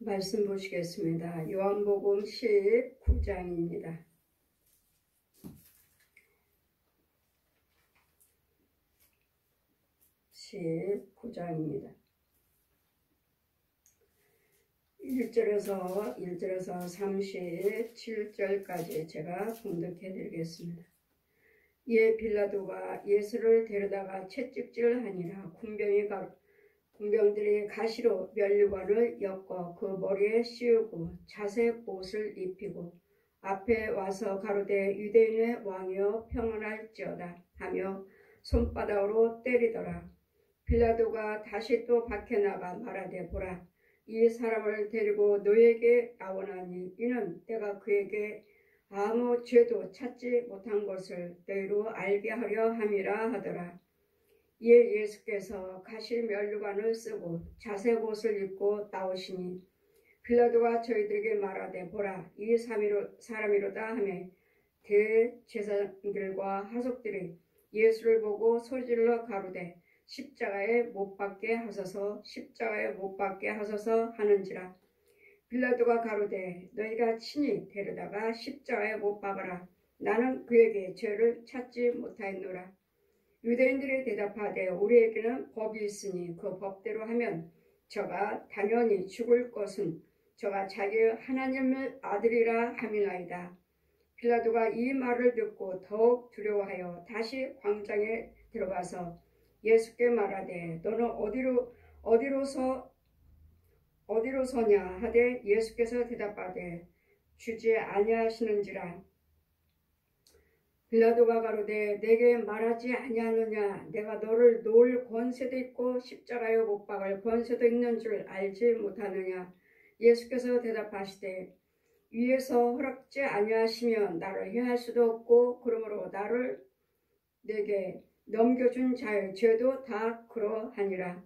말씀 보시겠습니다. 요한복음 19장입니다. 19장입니다. 1절에서 37절까지 제가 봉독해 드리겠습니다. 이에 빌라도가 예수를 데려다가 채찍질하니라. 군병들이 가시로 면류관을 엮어 그 머리에 씌우고 자색 옷을 입히고 앞에 와서 가로되 유대인의 왕이여 평안할지어다 하며 손바닥으로 때리더라. 빌라도가 다시 또 밖에 나가 말하되 보라, 이 사람을 데리고 너에게 나오나니 이는 내가 그에게 아무 죄도 찾지 못한 것을 너희로 알게 하려 함이라 하더라. 이에 예수께서 가시 면류관을 쓰고 자색 옷을 입고 나오시니 빌라도가 저희들에게 말하되 보라, 이 사람이로다 하며 대제사장들과 하속들이 예수를 보고 소리질러 가로되 십자가에 못 박게 하소서, 십자가에 못 박게 하소서 하는지라. 빌라도가 가로되 너희가 친히 데려다가 십자가에 못 박아라. 나는 그에게 죄를 찾지 못하였노라. 유대인들이 대답하되 우리에게는 법이 있으니 그 법대로 하면 저가 당연히 죽을 것은 저가 자기의 하나님의 아들이라 함이나이다. 빌라도가 이 말을 듣고 더욱 두려워하여 다시 광장에 들어가서 예수께 말하되 너는 어디로 서냐 하되 예수께서 대답하되 주지 아니하시는지라. 빌라도가 가로되 내게 말하지 아니하느냐, 내가 너를 놓을 권세도 있고 십자가에 못 박을 권세도 있는 줄 알지 못하느냐. 예수께서 대답하시되 위에서 허락지 아니하시면 나를 해할 수도 없고 그러므로 나를 내게 넘겨준 자의 죄도 다 그러하니라.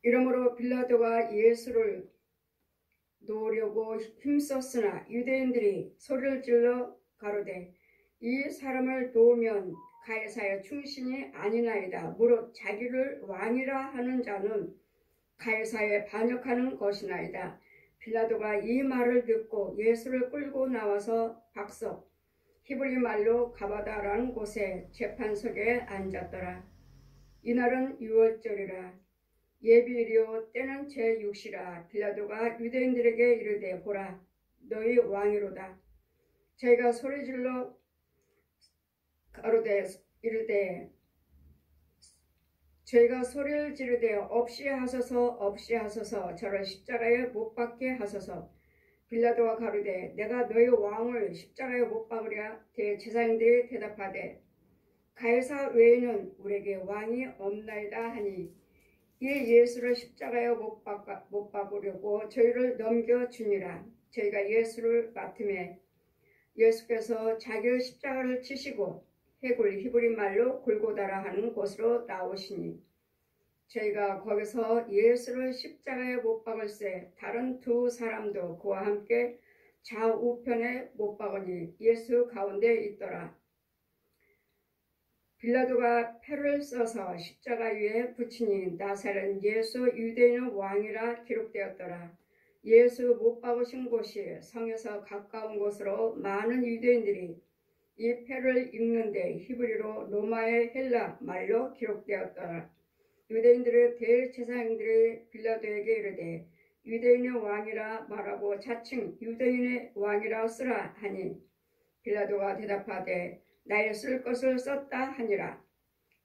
이러므로 빌라도가 예수를 놓으려고 힘썼으나 유대인들이 소리를 질러 가로되 이 사람을 놓으면 가이사의 충신이 아니나이다. 무릇 자기를 왕이라 하는 자는 가이사에 반역하는 것이나이다. 빌라도가 이 말을 듣고 예수를 끌고 나와서 박석 히브리 말로 가바다라는 곳에 재판석에 앉았더라. 이날은 6월절이라 예비일이요 때는 제6시라. 빌라도가 유대인들에게 이르되 보라, 너희 왕이로다. 저희가 소리질러 가로되 이르되 저희가 소리를 지르되 없이 하소서 저를 십자가에 못 박게 하소서. 빌라도가 가로되 내가 너희 왕을 십자가에 못 박으랴. 대제사장들이 대답하되 가이사 외에는 우리에게 왕이 없나이다 하니 이에 예수를 십자가에 못 박으려고 저희를 넘겨주니라. 저희가 예수를 맡음에 예수께서 자기의 십자가를 치시고 해골 히브리 말로 골고다라 하는 곳으로 나오시니 저희가 거기서 예수를 십자가에 못 박을새 다른 두 사람도 그와 함께 좌우편에 못 박으니 예수 가운데 있더라. 빌라도가 패를 써서 십자가 위에 붙이니 나사렛 예수 유대인의 왕이라 기록되었더라. 예수 못 박으신 곳이 성에서 가까운 곳으로 많은 유대인들이 이 패를 읽는데 히브리로 로마의 헬라 말로 기록되었더라. 유대인들의 대제사장들이 빌라도에게 이르되 유대인의 왕이라 말하고 자칭 유대인의 왕이라 쓰라 하니 빌라도가 대답하되 나의 쓸 것을 썼다 하니라.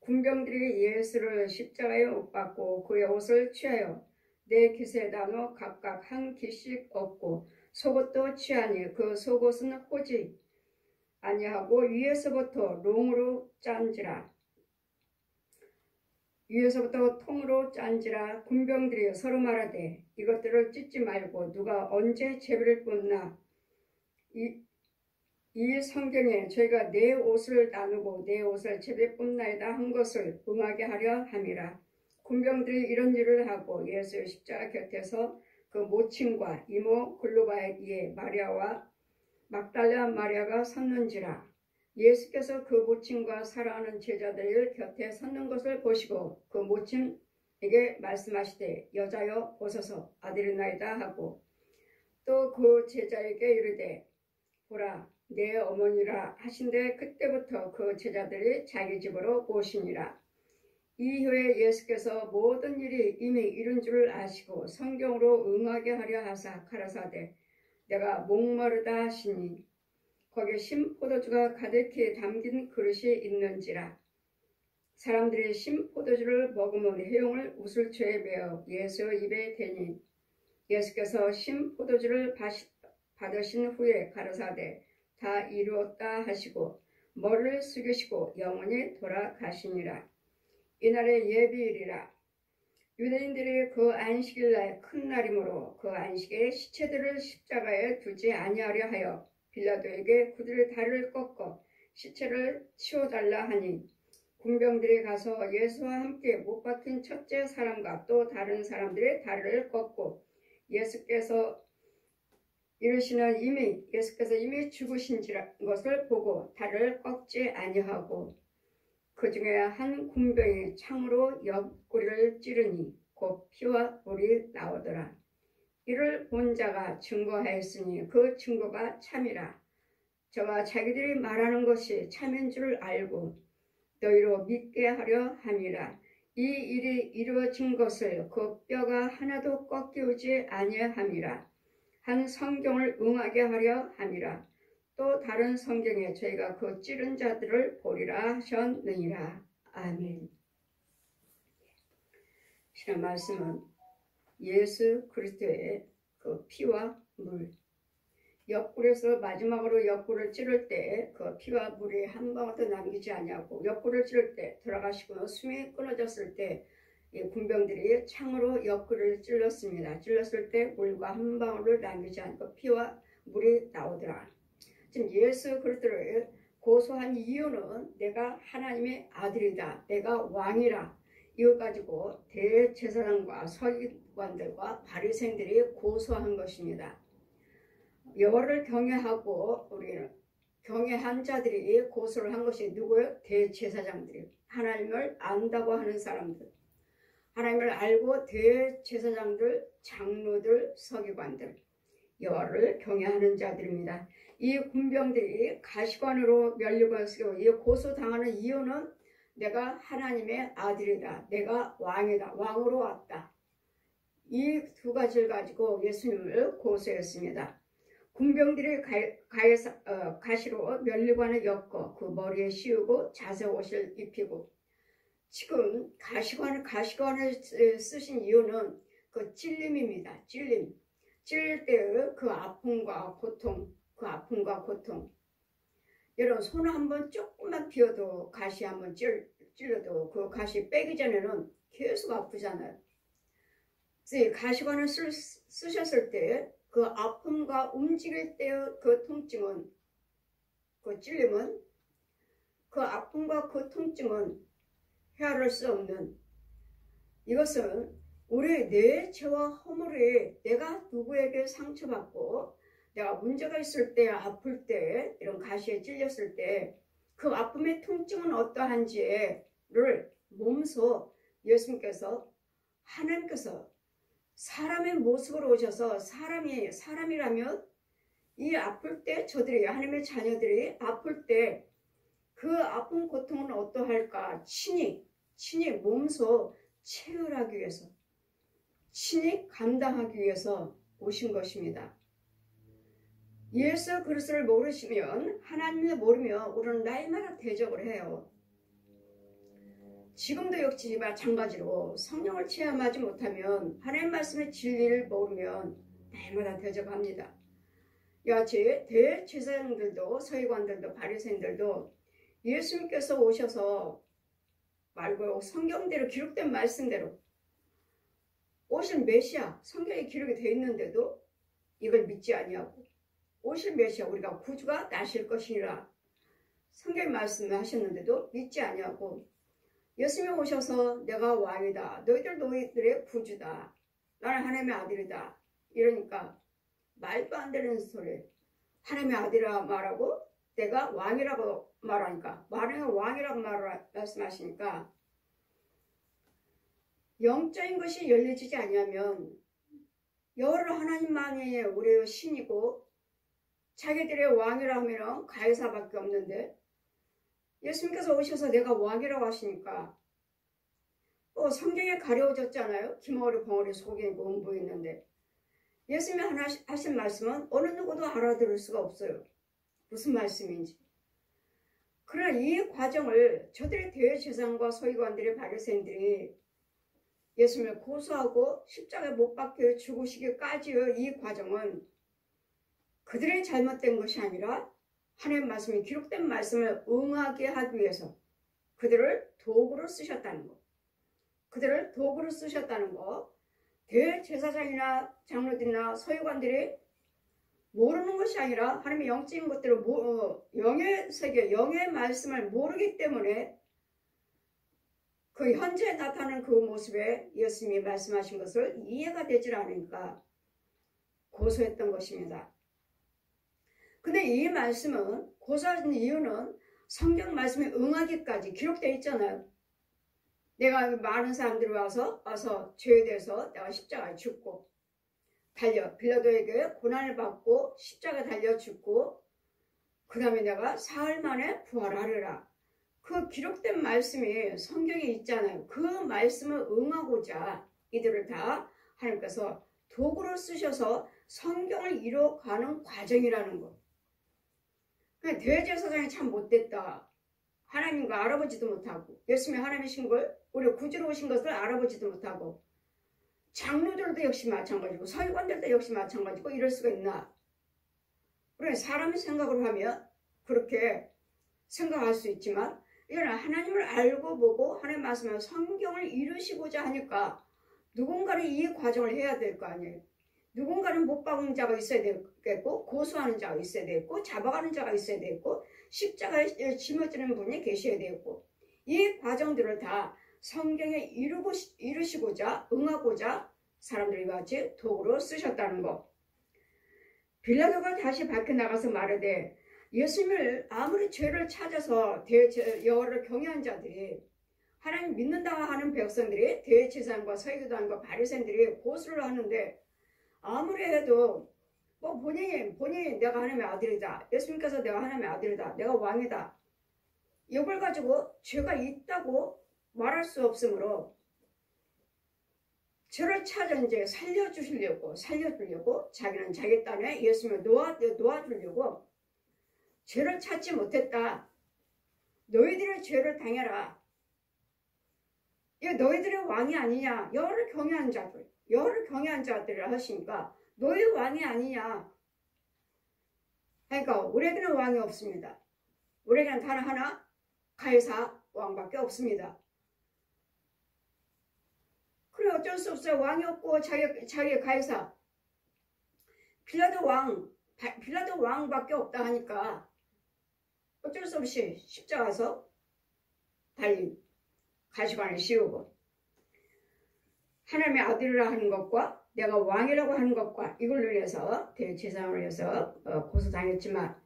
군병들이 예수를 십자가에 못 박고 그의 옷을 취하여 네 깃에 나눠 각각 한 깃씩 얻고 속옷도 취하니 그 속옷은 호지 아니하고 위에서부터 롱으로 짠지라. 위에서부터 통으로 짠지라. 군병들이 서로 말하되 이것들을 찢지 말고 누가 언제 제비를 뽑나. 이 성경에 저희가 내 옷을 나누고 내 옷을 제비 뽑나이다 한 것을 응하게 하려 함이라. 군병들이 이런 일을 하고 예수의 십자가 곁에서 그 모친과 이모 글로바의 마리아와 막달라 마리아가 섰는지라. 예수께서 그 모친과 사랑하는 제자들 곁에 섰는 것을 보시고 그 모친 에게 말씀하시되 여자여 보소서 아들이나이다 하고 또 그 제자에게 이르되 보라 내 어머니라 하신데 그때부터 그 제자들이 자기 집으로 오시니라. 이후에 예수께서 모든 일이 이미 이룬 줄 아시고 성경으로 응하게 하려 하사 가라사대 내가 목마르다 하시니 거기에 신포도주가 가득히 담긴 그릇이 있는지라. 사람들이 신포도주를 먹으면 해용을 우슬초에 메어 예수 입에 대니 예수께서 신포도주를 받으신 후에 가라사대 다 이루었다 하시고 머리를 숙이시고 영원히 돌아가시니라. 이날의 예비일이라. 유대인들이 그 안식일날 큰 날이므로 그 안식에 시체들을 십자가에 두지 아니하려 하여 빌라도에게 그들의 다리를 꺾어 시체를 치워달라 하니 군병들이 가서 예수와 함께 못 박힌 첫째 사람과 또 다른 사람들의 다리를 꺾고 예수께서 이미 죽으신 것을 보고 다리를 꺾지 아니하고 그 중에 한 군병이 창으로 옆구리를 찌르니 곧 피와 물이 나오더라. 이를 본 자가 증거하였으니 그 증거가 참이라. 저가 자기들이 말하는 것이 참인 줄 알고 너희로 믿게 하려 함이라. 이 일이 이루어진 것을 그 뼈가 하나도 꺾이지 아니함이라. 한 성경을 응하게 하려 함이라. 또 다른 성경에 저희가 그 찌른 자들을 보리라 하셨느니라. 아멘. 신의 말씀은 예수 그리스도의 그 피와 물, 옆구리에서 마지막으로 옆구리를 찌를 때 그 피와 물이 한 방울도 남기지 아니하고 옆구리를 찌를 때 돌아가시고 숨이 끊어졌을 때 이 군병들이 창으로 옆구리를 찔렀습니다. 찔렀을 때 물과 한 방울을 남기지 않고 피와 물이 나오더라. 지금 예수 그리스도를 고소한 이유는 내가 하나님의 아들이다. 내가 왕이라. 이거 가지고 대제사장과 서기관들과 바리새인들이 고소한 것입니다. 여호와를 경외하고 우리는 경외한 자들이 고소를 한 것이 누구예요? 대제사장들이. 하나님을 안다고 하는 사람들. 하나님을 알고 대제사장들, 장로들, 서기관들. 여호와를 경외하는 자들입니다. 이 군병들이 가시관으로 면류관시고 이 고소당하는 이유는 내가 하나님의 아들이다. 내가 왕이다. 왕으로 왔다. 이 두 가지를 가지고 예수님을 고소했습니다. 군병들이 가시로 면류관을 엮어 그 머리에 씌우고 자색 옷을 입히고 지금 가시관을 쓰신 이유는 그 찔림입니다. 찔림. 찔릴 때 그 아픔과 고통, 여러분 손 한번 조금만 비워도 가시 한번 찔러도 그 가시 빼기 전에는 계속 아프잖아요. 그래서 가시관을 쓰셨을 때 그 아픔과 움직일 때의 그 통증은, 그 찔림은, 그 아픔과 그 통증은 헤아릴 수 없는, 이것은 우리 내 죄와 허물이 내가 누구에게 상처받고 내가 문제가 있을 때, 아플 때, 이런 가시에 찔렸을 때 그 아픔의 통증은 어떠한지를 몸소 예수님께서, 하나님께서 사람의 모습으로 오셔서 사람이라면 이 아플 때 저들이, 하나님의 자녀들이 아플 때 그 아픈 고통은 어떠할까? 친히 몸소 체휼하기 위해서, 친히 감당하기 위해서 오신 것입니다. 예수 그리스도를 모르시면, 하나님을 모르면 우리는 날마다 대적을 해요. 지금도 역시 마찬가지로 성령을 체험하지 못하면, 하나님 말씀의 진리를 모르면 날마다 대적합니다. 이같이 대제사장들도 서기관들도 바리새인들도 예수님께서 오셔서 말고 성경대로 기록된 말씀대로 오실 메시아, 성경에 기록이 되어 있는데도 이걸 믿지 아니하고, 오실 메시아, 우리가 구주가 나실 것이라 성경 말씀하셨는데도 믿지 아니하고, 예수님이 오셔서 내가 왕이다, 너희들의 구주다, 나는 하나님의 아들이다 이러니까 말도 안 되는 소리. 하나님의 아들이라 말하고 내가 왕이라고 말하니까, 왕이라고 말씀하시니까 영적인 것이 열려지지 아니하면 여호와 하나님만이 우리의 신이고 자기들의 왕이라 하면 가이사밖에 없는데 예수님께서 오셔서 내가 왕이라고 하시니까 또 성경에 가려워졌잖아요. 기머리 벙어리 속에 문부 있는데 예수님이 하신 말씀은 어느 누구도 알아들을 수가 없어요. 무슨 말씀인지. 그러나 이 과정을 저들의 대제사장과 서기관들의 바리새인들이 예수님을 고소하고 십자가에 못 박혀 죽으시기까지의 이 과정은 그들의 잘못된 것이 아니라 하나님의 말씀이 기록된 말씀을 응하게 하기 위해서 그들을 도구로 쓰셨다는 것. 그들을 도구로 쓰셨다는 것. 대제사장이나 장로들이나 서기관들이 모르는 것이 아니라 하나님의 영적인 것들을 영의 세계, 영의 말씀을 모르기 때문에 그 현재 나타나는 그 모습에 예수님이 말씀하신 것을 이해가 되질 않으니까 고소했던 것입니다. 근데 이 말씀은 고소하는 이유는 성경 말씀에 응하기까지 기록되어 있잖아요. 내가 많은 사람들이 와서 죄에 대해서 내가 십자가에 죽고 빌라도에게 고난을 받고 십자가 달려 죽고 그 다음에 내가 사흘 만에 부활하리라. 그 기록된 말씀이 성경에 있잖아요. 그 말씀을 응하고자 이들을 다 하나님께서 도구로 쓰셔서 성경을 이뤄가는 과정이라는 것. 대제사장이 참 못됐다. 하나님과 알아보지도 못하고 예수님이 하나님이신 걸 우리 구주로 오신 것을 알아보지도 못하고 장로들도 역시 마찬가지고 서기관들도 역시 마찬가지고 이럴 수가 있나. 그래 사람의 생각으로 하면 그렇게 생각할 수 있지만 이거는 하나님을 알고 보고 하나님 말씀을 성경을 이루시고자 하니까 누군가는 이 과정을 해야 될 거 아니에요. 누군가는 못 박은 자가 있어야 되겠고 고소하는 자가 있어야 되겠고 잡아가는 자가 있어야 되겠고 십자가에 짊어지는 분이 계셔야 되겠고 이 과정들을 다 성경에 이루시고자 응하고자 사람들이 같이 도구로 쓰셨다는 것. 빌라도가 다시 밖에 나가서 말하되 예수님을 아무리 죄를 찾아서 여호와를 경외한 자들이 하나님 믿는다 하는 백성들이 대제사장과 서기관과 바리새인들이 고소를 하는데 아무리 해도 뭐 본인이 내가 하나님의 아들이다. 예수님께서 내가 하나님의 아들이다. 내가 왕이다. 이걸 가지고 죄가 있다고 말할 수 없으므로 저를 찾아 이제 살려주려고 자기는 자기 딴에 예수님을 놓아주려고 죄를 찾지 못했다. 너희들의 죄를 당해라. 이거 너희들의 왕이 아니냐. 여호와를 경외한 자들이라 하시니까 너희 왕이 아니냐. 그러니까 우리에게는 왕이 없습니다. 우리에게는 단 하나 가이사 왕밖에 없습니다. 그래 어쩔 수 없어요. 왕이 없고 자기 가이사 빌라도 왕밖에 없다 하니까 어쩔 수 없이 십자가 가서 달린 가시관을 씌우고 하나님의 아들이라 하는 것과 내가 왕이라고 하는 것과 이걸로 인해서 대제사장으로 해서 고소당했지만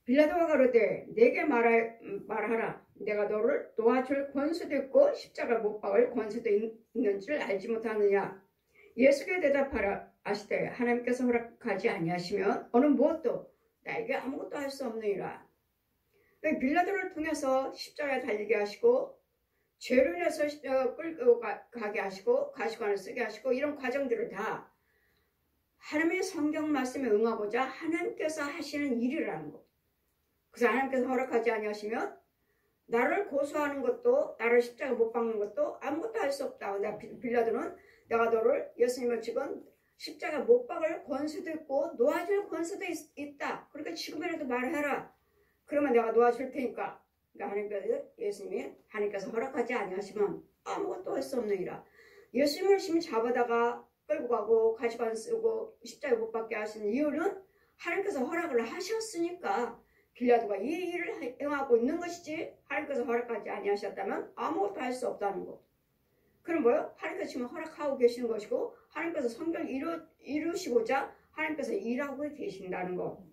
빌라도가 가로되 내게 말하라. 내가 너를 놓아줄 권수도 있고 십자가 못 박을 권수도 있는 줄 알지 못하느냐. 예수께 대답하라 하시되 하나님께서 허락하지 아니하시면 어느 무엇도 나에게 아무것도 할 수 없느니라. 빌라도를 통해서 십자가에 달리게 하시고 죄로 인해서 끌고 가게 하시고 가시관을 쓰게 하시고 이런 과정들을 다 하나님의 성경 말씀에 응하고자 하나님께서 하시는 일이라는 것. 그래서 하나님께서 허락하지 아니하시면 나를 고소하는 것도 나를 십자가 못 박는 것도 아무것도 할 수 없다. 빌라도는 내가 너를 예수님을 지금 십자가 못 박을 권수도 있고 놓아줄 권수도 있다. 그러니까 지금이라도 말해라. 그러면 내가 놓아줄 테니까. 그러니까 하나님께서 허락하지 아니하시면 아무것도 할 수 없느니라. 예수님을 열심히 잡아다가 끌고 가고 가시관 쓰고 십자가에 못 박게 하신 이유는 하나님께서 허락을 하셨으니까 빌라도가 이 일을 행하고 있는 것이지 하나님께서 허락하지 아니하셨다면 아무것도 할 수 없다는 거. 그럼 뭐요? 하나님께서 지금 허락하고 계시는 것이고 하나님께서 성경을 이루시고자 하나님께서 일하고 계신다는 거.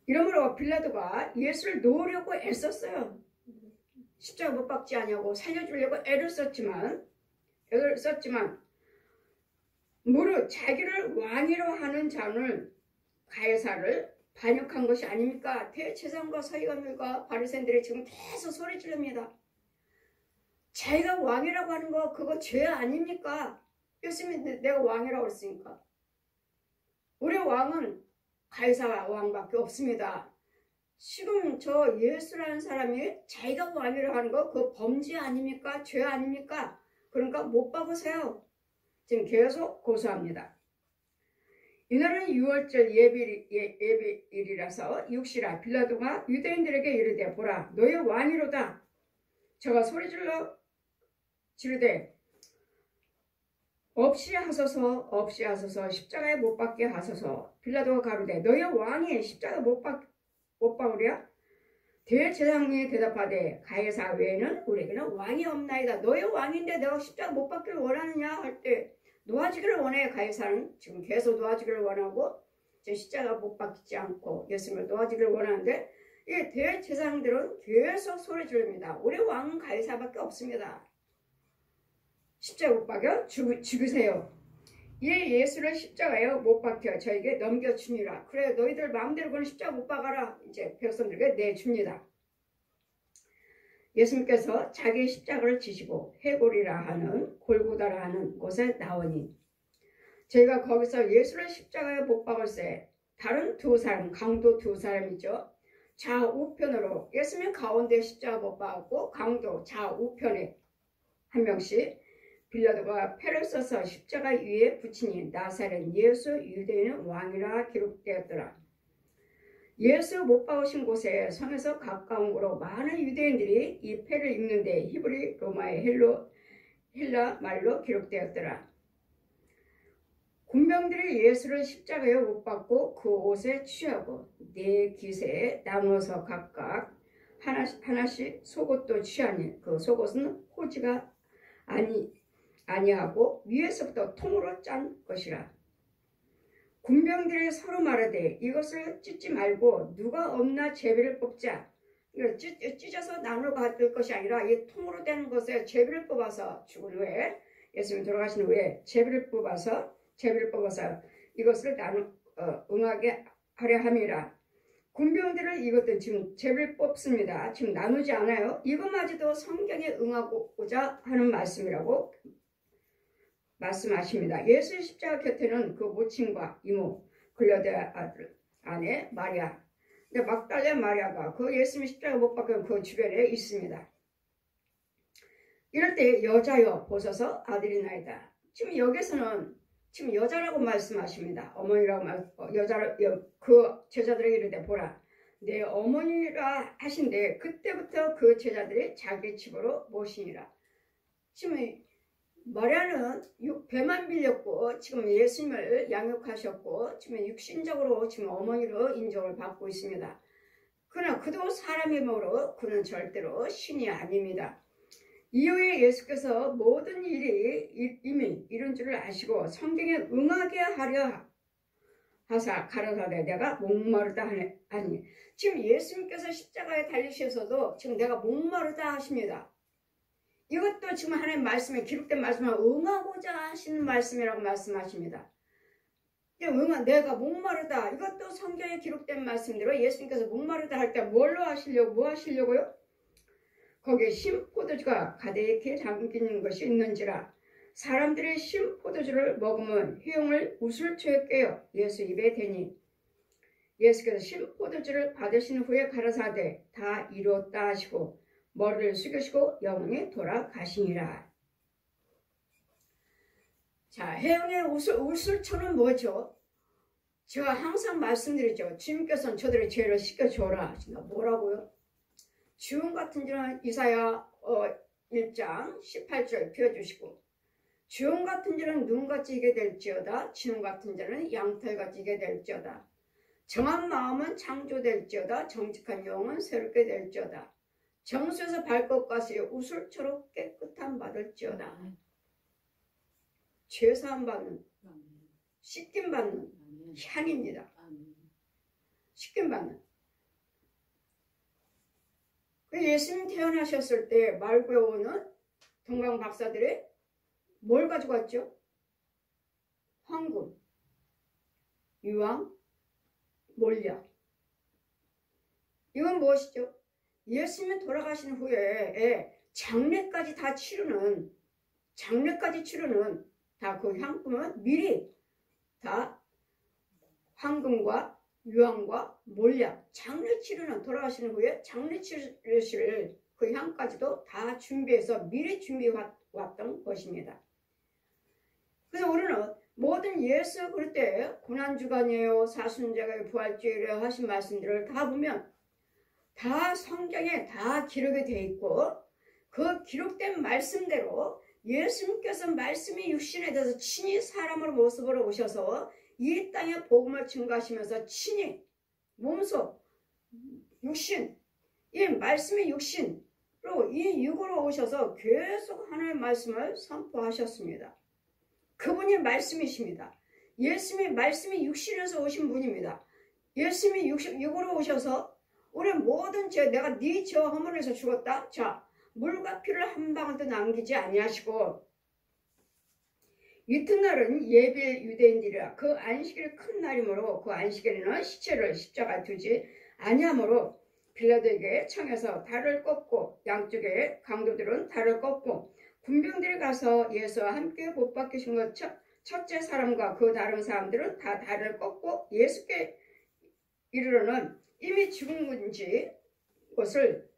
이러므로 빌라도가 예수를 놓으려고 애썼어요. 십자가 못 박지 않냐고 살려주려고 애를 썼지만 무릇 자기를 왕이로 하는 자는 가이사를 반역한 것이 아닙니까? 대제사장과 서기관들과 바리새인들이 지금 계속 소리 지릅니다. 자기가 왕이라고 하는 거 그거 죄 아닙니까? 예수님이 내가 왕이라고 했으니까. 우리 왕은 가이사 왕밖에 없습니다. 지금 저 예수라는 사람이 자기가 왕이라고 하는 거 그거 범죄 아닙니까? 죄 아닙니까? 그러니까 못 박으세요. 지금 계속 고소합니다. 이날은 6월절 예비일이라서 육시라 빌라도가 유대인들에게 이르되 보라 너의 왕이로다. 저가 소리질러 지르되 없이 하소서 십자가에 못 박게 하소서. 빌라도가 가로되 너의 왕이 십자가 못 박으랴? 대제사장이 대답하되 가이사 외에는 우리에게는 왕이 없나이다. 너의 왕인데 내가 십자가 못 박기를 원하느냐 할 때 놓아지기를 원해. 가이사는 지금 계속 놓아지기를 원하고 십자가 못 박지 않고 예수님을 놓아지기를 원하는데 이 대제사장들은 계속 소리 지릅니다. 우리 왕은 가이사밖에 없습니다. 십자가 못 박여 죽으세요. 이 예수를 십자가에 못 박혀 저에게 넘겨주니라. 그래 너희들 마음대로 그런 십자가 못 박아라. 이제 백성들에게 내줍니다. 예수님께서 자기 십자가를 지시고 헤골이라 하는 골고다라 하는 곳에 나오니 저희가 거기서 예수를 십자가에 못 박을새 다른 두 사람 강도 두 사람이죠. 좌우편으로 예수님 가운데 십자가 못 박았고 강도 좌우편에 한 명씩 빌라도가 패를 써서 십자가 위에 붙이니 나사렛 예수 유대인은 왕이라 기록되었더라. 예수 못 박으신 곳에 성에서 가까운 곳으로 많은 유대인들이 이 패를 읽는데 히브리 로마의 헬라 말로 기록되었더라. 군병들이 예수를 십자가에 못 박고 그 옷에 취하고 네 기세에 나누어서 각각 하나씩 속옷도 취하니 그 속옷은 호지가 아니하고 위에서부터 통으로 짠 것이라. 군병들이 서로 말하되 이것을 찢지 말고 누가 없나 제비를 뽑자. 이거 찢어서 나누어 가질 것이 아니라 이 통으로 된 것에 제비를 뽑아서 죽은 후에 예수님 돌아가신 후에 제비를 뽑아서 이것을 응하게 하려 함이라. 군병들을 이것도 지금 제비를 뽑습니다. 지금 나누지 않아요. 이것마저도 성경에 응하고자 하는 말씀이라고 말씀하십니다. 예수의 십자가 곁에는 그 모친과 이모 글라데 아들 아내 마리아, 막달라 마리아가 그 예수님 십자가 못 박은 그 주변에 있습니다. 이럴 때 여자여 보소서 아들이나이다. 지금 여기서는 지금 여자라고 말씀하십니다. 어머니라고 그 제자들에게 이르되 보라 내 어머니라 하신데 그때부터 그 제자들이 자기 집으로 모시니라. 지금 마리아는 배만 빌렸고 지금 예수님을 양육하셨고 지금 육신적으로 지금 어머니로 인정을 받고 있습니다. 그러나 그도 사람의 몸으로 그는 절대로 신이 아닙니다. 이후에 예수께서 모든 일이 이미 이룬 줄을 아시고 성경에 응하게 하려 하사 가라사대 내가 목마르다 하니 지금 예수님께서 십자가에 달리셔서도 지금 내가 목마르다 하십니다. 이것도 지금 하나님 말씀에 기록된 말씀을 응하고자 하시는 말씀이라고 말씀하십니다. 내가 목마르다 이것도 성경에 기록된 말씀대로 예수님께서 목마르다 할 때 뭐 하시려고요? 거기에 신포도주가 가득히 담기는 것이 있는지라 사람들이 신포도주를 먹으면 회용을 우슬초에 꿰어 예수 입에 대니 예수께서 신포도주를 받으신 후에 가라사대 다 이루었다 하시고 머리를 숙이시고 영원히 돌아가시니라. 자, 회용의 우슬초는 뭐죠? 제가 항상 말씀드리죠. 주님께서는 저들의 죄를 씻겨줘라. 뭐라고요? 주음 같은 자는 이사야 1장 18절 펴주시고 주음 같은 자는 눈같이 이게 될지어다 진음 같은 자는 양털같이 이게 될지어다 정한 마음은 창조될지어다 정직한 영은 새롭게 될지어다 정수에서 발끝까지 우슬초록 깨끗함 받을지어다. 죄사함 받는 씻김 받는 향입니다. 씻김 받는 예수님 태어나셨을 때 말구에오는 동방 박사들이 뭘 가지고 왔죠? 황금, 유황, 몰약. 이건 무엇이죠? 예수님 돌아가신 후에 장례까지 치르는 다 그 향품은 미리 다 황금과 유황과 몰약, 장례 치르는, 돌아가시는 후에 장례 치르실 그 향까지도 다 준비해서 미리 준비해 왔던 것입니다. 그래서 우리는 모든 예수 그럴 때 고난주간이에요, 사순절에 부활주일에 하신 말씀들을 다 보면 다 성경에 다 기록이 되어 있고, 그 기록된 말씀대로 예수님께서 말씀이 육신에 대해서 친히 사람으로 모습으로 오셔서 이 땅에 복음을 증거하시면서 친히 몸소 육신, 이 말씀의 육신으로 이 육으로 오셔서 계속 하나님의 말씀을 선포하셨습니다. 그분이 말씀이십니다. 예수님이 말씀이 육신에서 오신 분입니다. 예수님이 육으로 오셔서 우리 모든 죄, 내가 네 죄와 허물에서 죽었다. 자, 물과 피를 한 방울도 남기지 아니하시고, 이튿날은 예빌 유대인들이라 그 안식일 큰 날이므로 그 안식일에는 시체를 십자가에 두지 아니하므로 빌라도에게 청해서 달을 꺾고, 양쪽에 강도들은 달을 꺾고 군병들이 가서 예수와 함께 못 박히신 것 첫째 사람과 그 다른 사람들은 다 달을 꺾고 예수께 이르러는 이미 죽은지 것을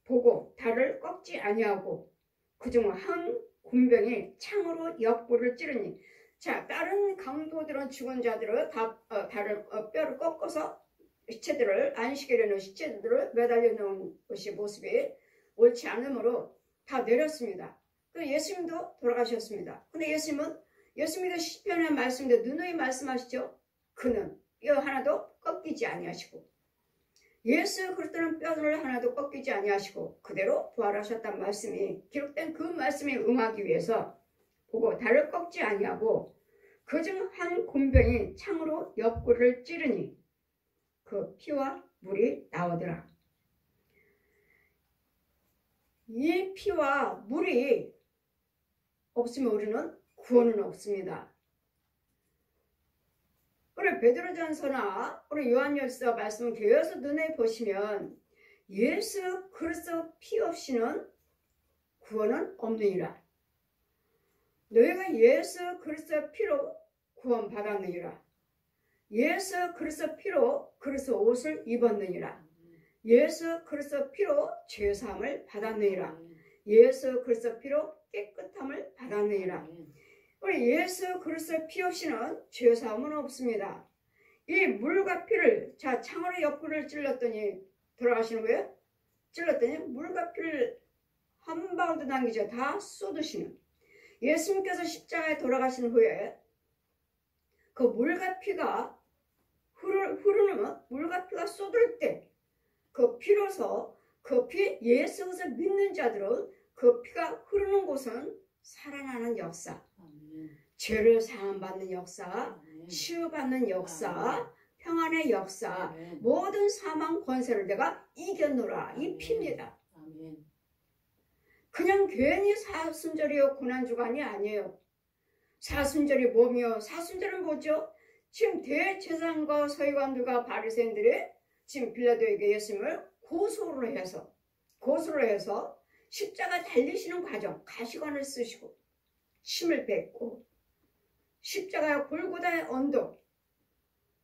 보고 달을 꺾지 아니하고 그중 한 군병이 창으로 옆구리를 찌르니, 자, 다른 강도들은 죽은 자들을 다 뼈를 꺾어서 시체들을, 안식일에 놓은 시체들을 매달려 놓은 것이 모습이 옳지 않으므로 다 내렸습니다. 예수님도 돌아가셨습니다. 근데 예수님도 시편의 말씀인데 누누이 말씀하시죠. 그는 뼈 하나도 꺾이지 아니하시고, 예수 그리스도는 뼈를 하나도 꺾이지 아니하시고 그대로 부활하셨다는 말씀이 기록된 그 말씀에 응하기 위해서 보고 달을 꺾지 아니하고 그중 한 군병이 창으로 옆구리를 찌르니 그 피와 물이 나오더라. 이 피와 물이 없으면 우리는 구원은 없습니다. 우리 베드로전서나 우리 요한일서 말씀을 계속 눈에 보시면 예수 그리스도 피 없이는 구원은 없느니라. 너희가 예수 그리스도 피로 구원 받았느니라. 예수 그리스도 피로 그리스도 옷을 입었느니라. 예수 그리스도 피로 죄사함을 받았느니라. 예수 그리스도 피로 깨끗함을 받았느니라. 우리 예수 그리스도 피 없이는 죄사함은 없습니다. 이 물과 피를, 자, 창으로 옆구리를 찔렀더니 돌아가시는 거예요? 찔렀더니 물과 피를 한 방울도 남기죠. 다 쏟으시는, 예수님께서 십자가에 돌아가신 후에 그 물과 피가 흐르는, 물과 피가 쏟을 때 그 피로서 그 피, 예수를 믿는 자들은 그 피가 흐르는 곳은 살아나는 역사, 죄를 사함받는 역사, 치유받는 역사, 평안의 역사, 모든 사망 권세를 내가 이겼노라. 이 피입니다. 그냥 괜히 사순절이요 고난주간이 아니에요. 사순절이 뭐며, 사순절은 뭐죠? 지금 대제사장과 서기관들과 바리새인들이 지금 빌라도에게 예수님을 고소를 해서 십자가 달리시는 과정, 가시관을 쓰시고 침을 뱉고 십자가 골고다의 언덕,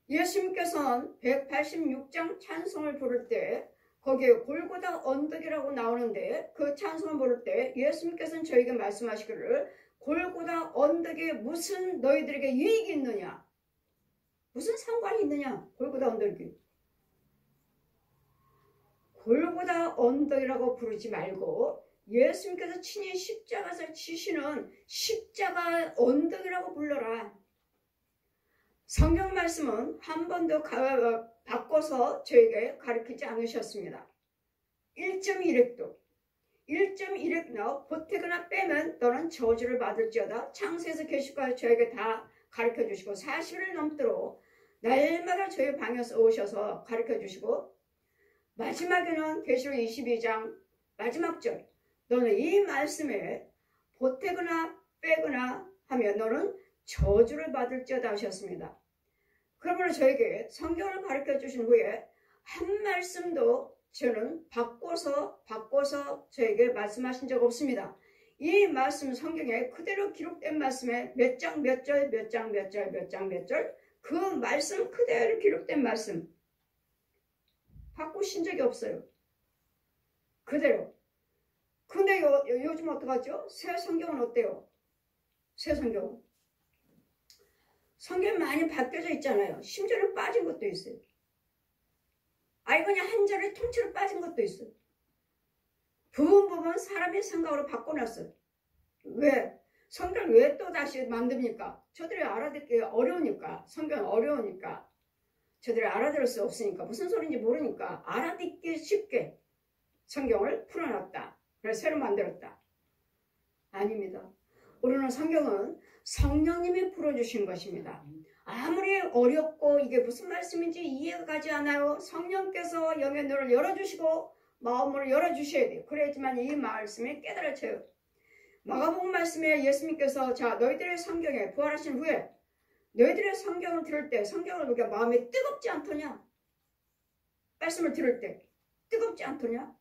예수님께서는 186장 찬송을 부를 때 거기에 골고다 언덕이라고 나오는데, 그 찬송을 부를 때 예수님께서는 저에게 말씀하시기를 골고다 언덕에 무슨 너희들에게 유익이 있느냐, 무슨 상관이 있느냐, 골고다 언덕이. 골고다 언덕이라고 부르지 말고 예수님께서 친히 십자가에서 지시는 십자가 언덕이라고 불러라. 성경 말씀은 한 번도 바꿔서 저에게 가르치지 않으셨습니다. 1.1획도 1.1획 보태거나 빼면 너는 저주를 받을지어다. 창세에서 계시까지 저에게 다 가르쳐 주시고 40일 넘도록 날마다 저희 방에서 오셔서 가르쳐 주시고 마지막에는 계시록 22장 마지막 절, 너는 이 말씀에 보태거나 빼거나 하면 너는 저주를 받을지어다 하셨습니다. 그러므로 저에게 성경을 가르쳐 주신 후에 한 말씀도 저는 바꿔서 저에게 말씀하신 적 없습니다. 이 말씀 성경에 그대로 기록된 말씀에 몇 장 몇 절 그 말씀 그대로 기록된 말씀 바꾸신 적이 없어요. 그대로. 근데 요즘 어떡하죠? 새 성경은 어때요? 새 성경은 성경이 많이 바뀌어져 있잖아요. 심지어는 빠진 것도 있어요. 아니 그냥 한 절에 통째로 빠진 것도 있어요. 부분 사람의 생각으로 바꿔놨어요. 왜? 성경을 왜 또 다시 만듭니까? 저들이 알아듣기 어려우니까. 성경은 어려우니까. 저들이 알아들을 수 없으니까. 무슨 소리인지 모르니까 알아듣기 쉽게 성경을 풀어놨다. 그래서 새로 만들었다. 아닙니다. 우리는 성경은 성령님이 풀어주신 것입니다. 아무리 어렵고 이게 무슨 말씀인지 이해가 가지 않아요. 성령께서 영의 눈을 열어주시고 마음을 열어주셔야 돼요. 그래야지만 이 말씀이 깨달아져요. 마가복음 말씀에 예수님께서 자 너희들의 성경에 부활하신 후에 너희들의 성경을 들을 때 성경을 보니까 마음이 뜨겁지 않더냐? 말씀을 들을 때 뜨겁지 않더냐?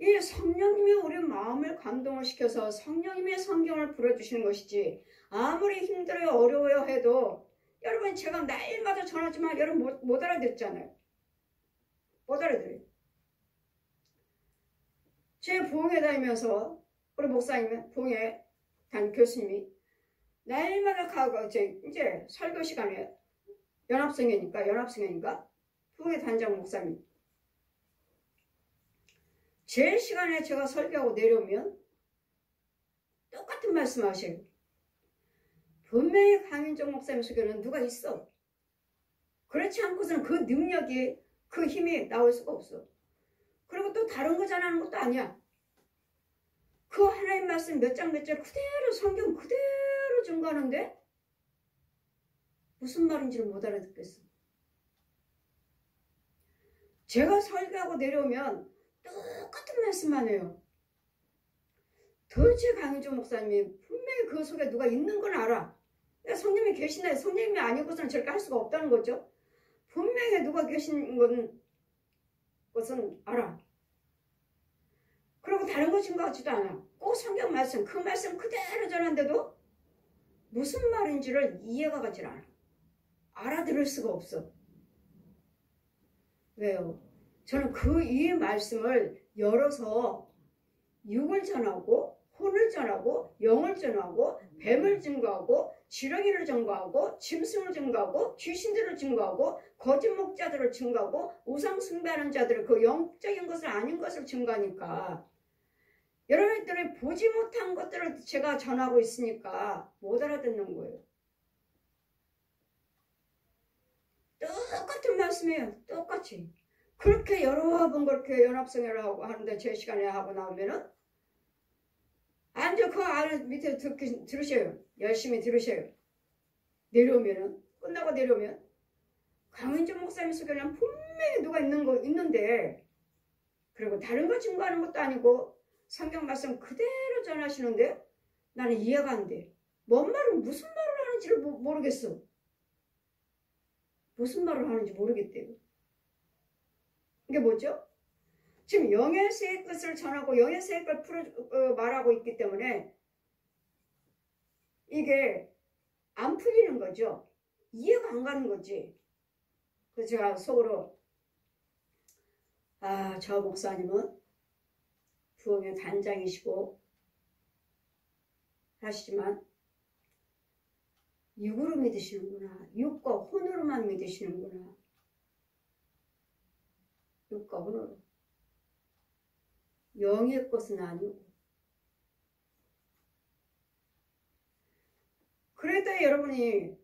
이 성령님이 우리 마음을 감동을 시켜서 성령님의 성경을 풀어주시는 것이지 아무리 힘들어요 어려워요 해도 여러분 제가 날마다 전하지만 여러분 못 알아듣잖아요. 못 알아들어요. 제 부흥회 다니면서 우리 목사님 부흥회 단 교수님이 날마다 가고 이제 설교 시간에 연합성회인가 부흥회 단장 목사님 제 시간에 제가 설교하고 내려오면 똑같은 말씀 하셔요. 분명히 강윤정 목사님 설교는 누가 있어. 그렇지 않고서는 그 능력이 그 힘이 나올 수가 없어. 그리고 또 다른 거 전하는 것도 아니야. 그 하나님 말씀 몇 장 몇 절 그대로 성경 그대로 증거하는데 무슨 말인지를 못 알아듣겠어. 제가 설교하고 내려오면 똑같은 말씀만 해요. 도대체 강윤정 목사님이 분명히 그 속에 누가 있는 건 알아. 성령님이 계신다. 성령님이 아니고서는 저렇게 할 수가 없다는 거죠. 분명히 누가 계신 것은 알아. 그리고 다른 거 증거하지도 않아. 꼭 성경 말씀, 그 말씀 그대로 전하는데도 무슨 말인지를 이해가 가질 않아. 알아들을 수가 없어. 왜요? 저는 이 말씀을 열어서 육을 전하고 혼을 전하고 영을 전하고 뱀을 증거하고 지렁이를 증거하고 짐승을 증거하고 귀신들을 증거하고 거짓 목자들을 증거하고 우상 숭배하는 자들을 그 영적인 것을 아닌 것을 증거하니까 여러분들이 보지 못한 것들을 제가 전하고 있으니까 못 알아듣는 거예요. 똑같은 말씀이에요. 똑같이. 그렇게 여러 번 그렇게 연합성회를 하고 하는데 제 시간에 하고 나오면은 앉아 그 안에 밑에 들으셔요. 열심히 들으셔요. 내려오면은 끝나고 내려오면 강윤정 목사님 속에는 분명히 누가 있는데 그리고 다른 거 증거하는 것도 아니고 성경 말씀 그대로 전하시는데 나는 이해가 안 돼. 뭔 말은 무슨 말을 하는지를 모르겠어. 무슨 말을 하는지 모르겠대요. 이게 뭐죠? 지금 영의 새 것을 전하고 영의 새 것을 말하고 있기 때문에 이게 안 풀리는 거죠. 이해가 안 가는 거지. 그래서 제가 속으로 저 목사님은 부흥의 단장이시고 하시지만 육으로 믿으시는구나. 육과 혼으로만 믿으시는구나. 육과 혼으로. 영의 것은 아니고. 그래도 여러분이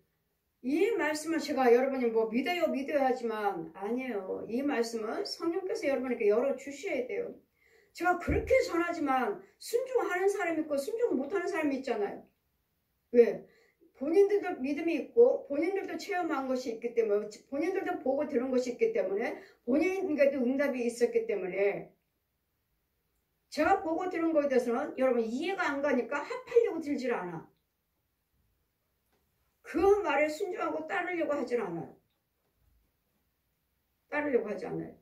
이 말씀을 제가 여러분이 뭐 믿어요 하지만 아니에요. 이 말씀은 성령께서 여러분에게 열어주셔야 돼요. 제가 그렇게 전하지만 순종하는 사람이 있고 순종 못하는 사람이 있잖아요. 왜? 본인들도 믿음이 있고 본인들도 체험한 것이 있기 때문에 본인들도 보고 들은 것이 있기 때문에 본인에게도 응답이 있었기 때문에 제가 보고 들은 거에 대해서는 여러분 이해가 안 가니까 합하려고 들질 않아. 그 말에 순종하고 따르려고 하진 않아요. 따르려고 하지 않아요.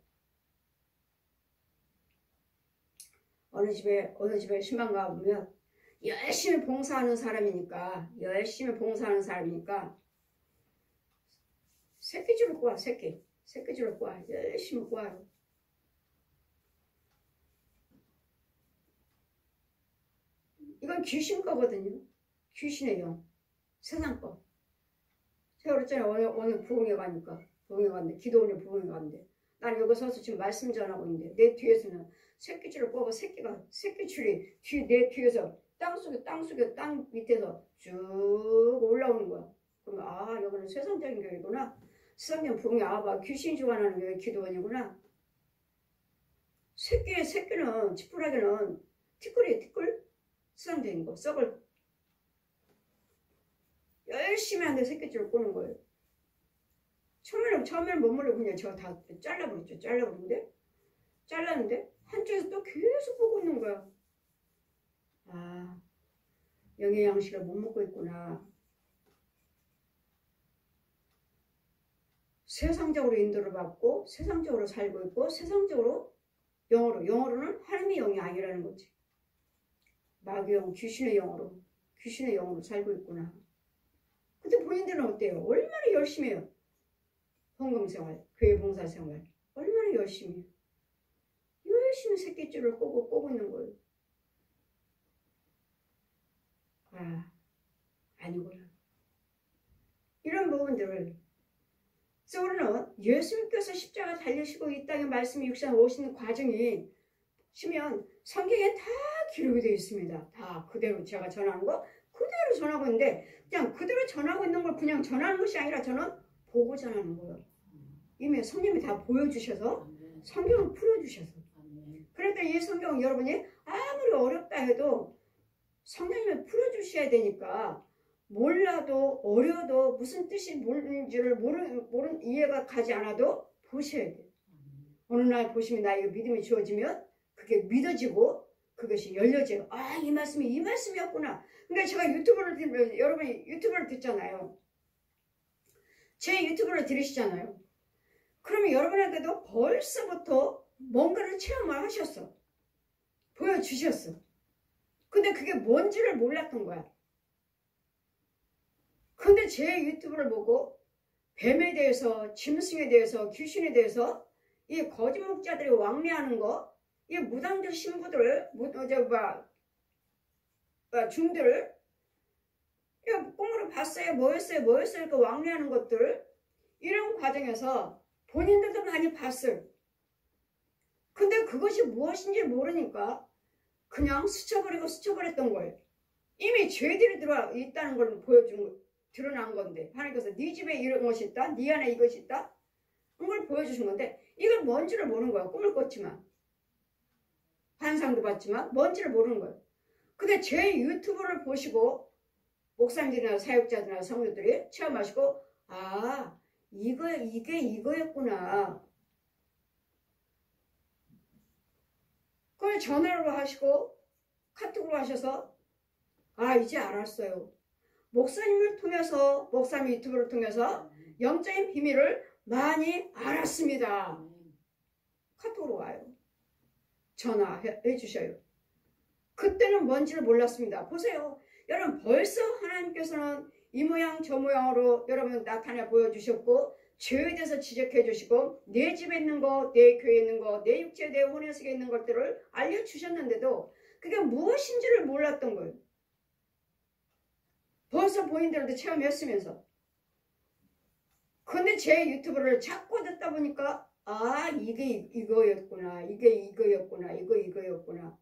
어느 집에 신방 가보면 열심히 봉사하는 사람이니까 새끼줄을 꼬아. 새끼줄을 꼬아. 열심히 꼬아요. 이건 귀신 거거든요. 귀신의 영. 세상 거. 제가 그랬잖아요. 오늘 부흥회 갔는데 기도원에 부흥회 갔는데 난 여기 서서 지금 말씀 전하고 있는데 내 뒤에서는 새끼줄을 꼬고 새끼줄이 내 뒤에서 땅 밑에서 쭉 올라오는 거야. 그러면 아 여기는 세상적인 교회구나. 세상적인 부흥회 아봐 귀신이 주관하는 교회 기도원이구나. 새끼는 지푸라기는 티끌 세상적인 거 썩을 열심히 하는데 새끼줄을 꼬는 거예요. 처음에는 못 몰라 그냥 제가 다 잘라버렸죠. 잘랐는데 한쪽에서 또 계속 보고 있는 거야. 아 영의 양식을 못 먹고 있구나. 세상적으로 인도를 받고 세상적으로 살고 있고 세상적으로 영어로는 하나님의 영이 아니라는 거지. 마귀의 영, 귀신의 영으로 살고 있구나. 근데 본인들은 어때요? 얼마나 열심히 해요. 헌금생활, 교회 봉사생활 얼마나 열심히 해요. 열심히 새끼줄을 꼬고 있는 거예요. 아니구나. 이런 부분들을 그래서 우리는 예수님께서 십자가 달리시고 이 땅에 말씀이 육신에 오시는 과정이 시면 성경에 다 기록이 되어 있습니다. 다 그대로 제가 전하는 거 그대로 전하고 있는데 그냥 그대로 전하고 있는 걸 그냥 전하는 것이 아니라 저는 보고 전하는 거예요. 이미 성령이 다 보여주셔서 성경을 풀어주셔서 그러니까 이 성경은 여러분이 아무리 어렵다 해도 성령님이 풀어주셔야 되니까 몰라도 어려도 무슨 뜻이 뭔지를 모르는 이해가 가지 않아도 보셔야 돼요. 어느 날 보시면 나에게 믿음이 주어지면 그게 믿어지고 그것이 열려져요. 아, 이 말씀이었구나. 그러니까 제가 유튜브를 들으면 여러분이 유튜브를 듣잖아요. 제 유튜브를 들으시잖아요. 그러면 여러분에게도 벌써부터 뭔가를 체험을 하셨어. 보여주셨어. 근데 그게 뭔지를 몰랐던 거야. 근데 제 유튜브를 보고 뱀에 대해서, 짐승에 대해서, 귀신에 대해서 이 거짓 목자들이 왕래하는 거, 이 무당들 신부들을, 중들을 꿈으로 봤어요, 뭐였어요, 그 왕래하는 것들을 이런 과정에서 본인들도 많이 봤어요. 근데 그것이 무엇인지 모르니까 그냥 스쳐버렸던 거예요. 이미 죄들이 들어와 있다는 걸 드러난 건데 하나님께서 네 집에 이런 것이 있다, 네 안에 이것이 있다, 그걸 보여주신 건데 이걸 뭔지를 모르는 거야. 꿈을 꿨지만 환상도 봤지만 뭔지를 모르는 거예요. 근데 제 유튜브를 보시고 목사님들이나 사역자들이나 성도들이 체험하시고 아 이게 이거였구나. 그걸 전화로 하시고 카톡으로 하셔서 아 이제 알았어요. 목사님 유튜브를 통해서 영적인 비밀을 많이 알았습니다. 카톡으로 와요. 전화해 주셔요. 그때는 뭔지를 몰랐습니다. 보세요. 여러분 벌써 하나님께서는 이 모양 저 모양으로 여러분 나타내 보여주셨고 죄에 대해서 지적해 주시고 내 집에 있는 거, 내 교회에 있는 거, 내 육체, 내 혼의 속에 있는 것들을 알려주셨는데도 그게 무엇인지를 몰랐던 거예요. 벌써 본인들도 체험했으면서. 근데 제 유튜브를 자꾸 듣다 보니까 아 이게 이거였구나, 이거였구나.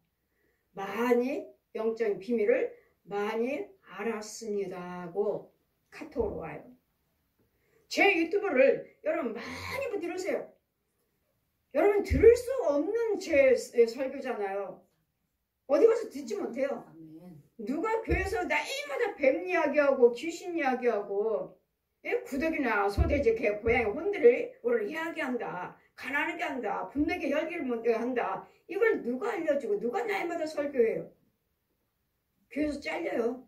많이 영적인 비밀을 많이 알았습니다 하고 카톡으로 와요. 제 유튜브를 여러분 많이 들으세요. 여러분 들을 수 없는 제 설교잖아요. 어디 가서 듣지 못해요. 누가 교회에서 날마다 뱀 이야기하고 귀신 이야기하고 구더기나 소돼지 개 고양이 혼들을 오늘 이야기한다. 가난하게 한다. 분내게 열기를 못 한다. 이걸 누가 알려주고 누가 날마다 설교해요. 교회에서 잘려요.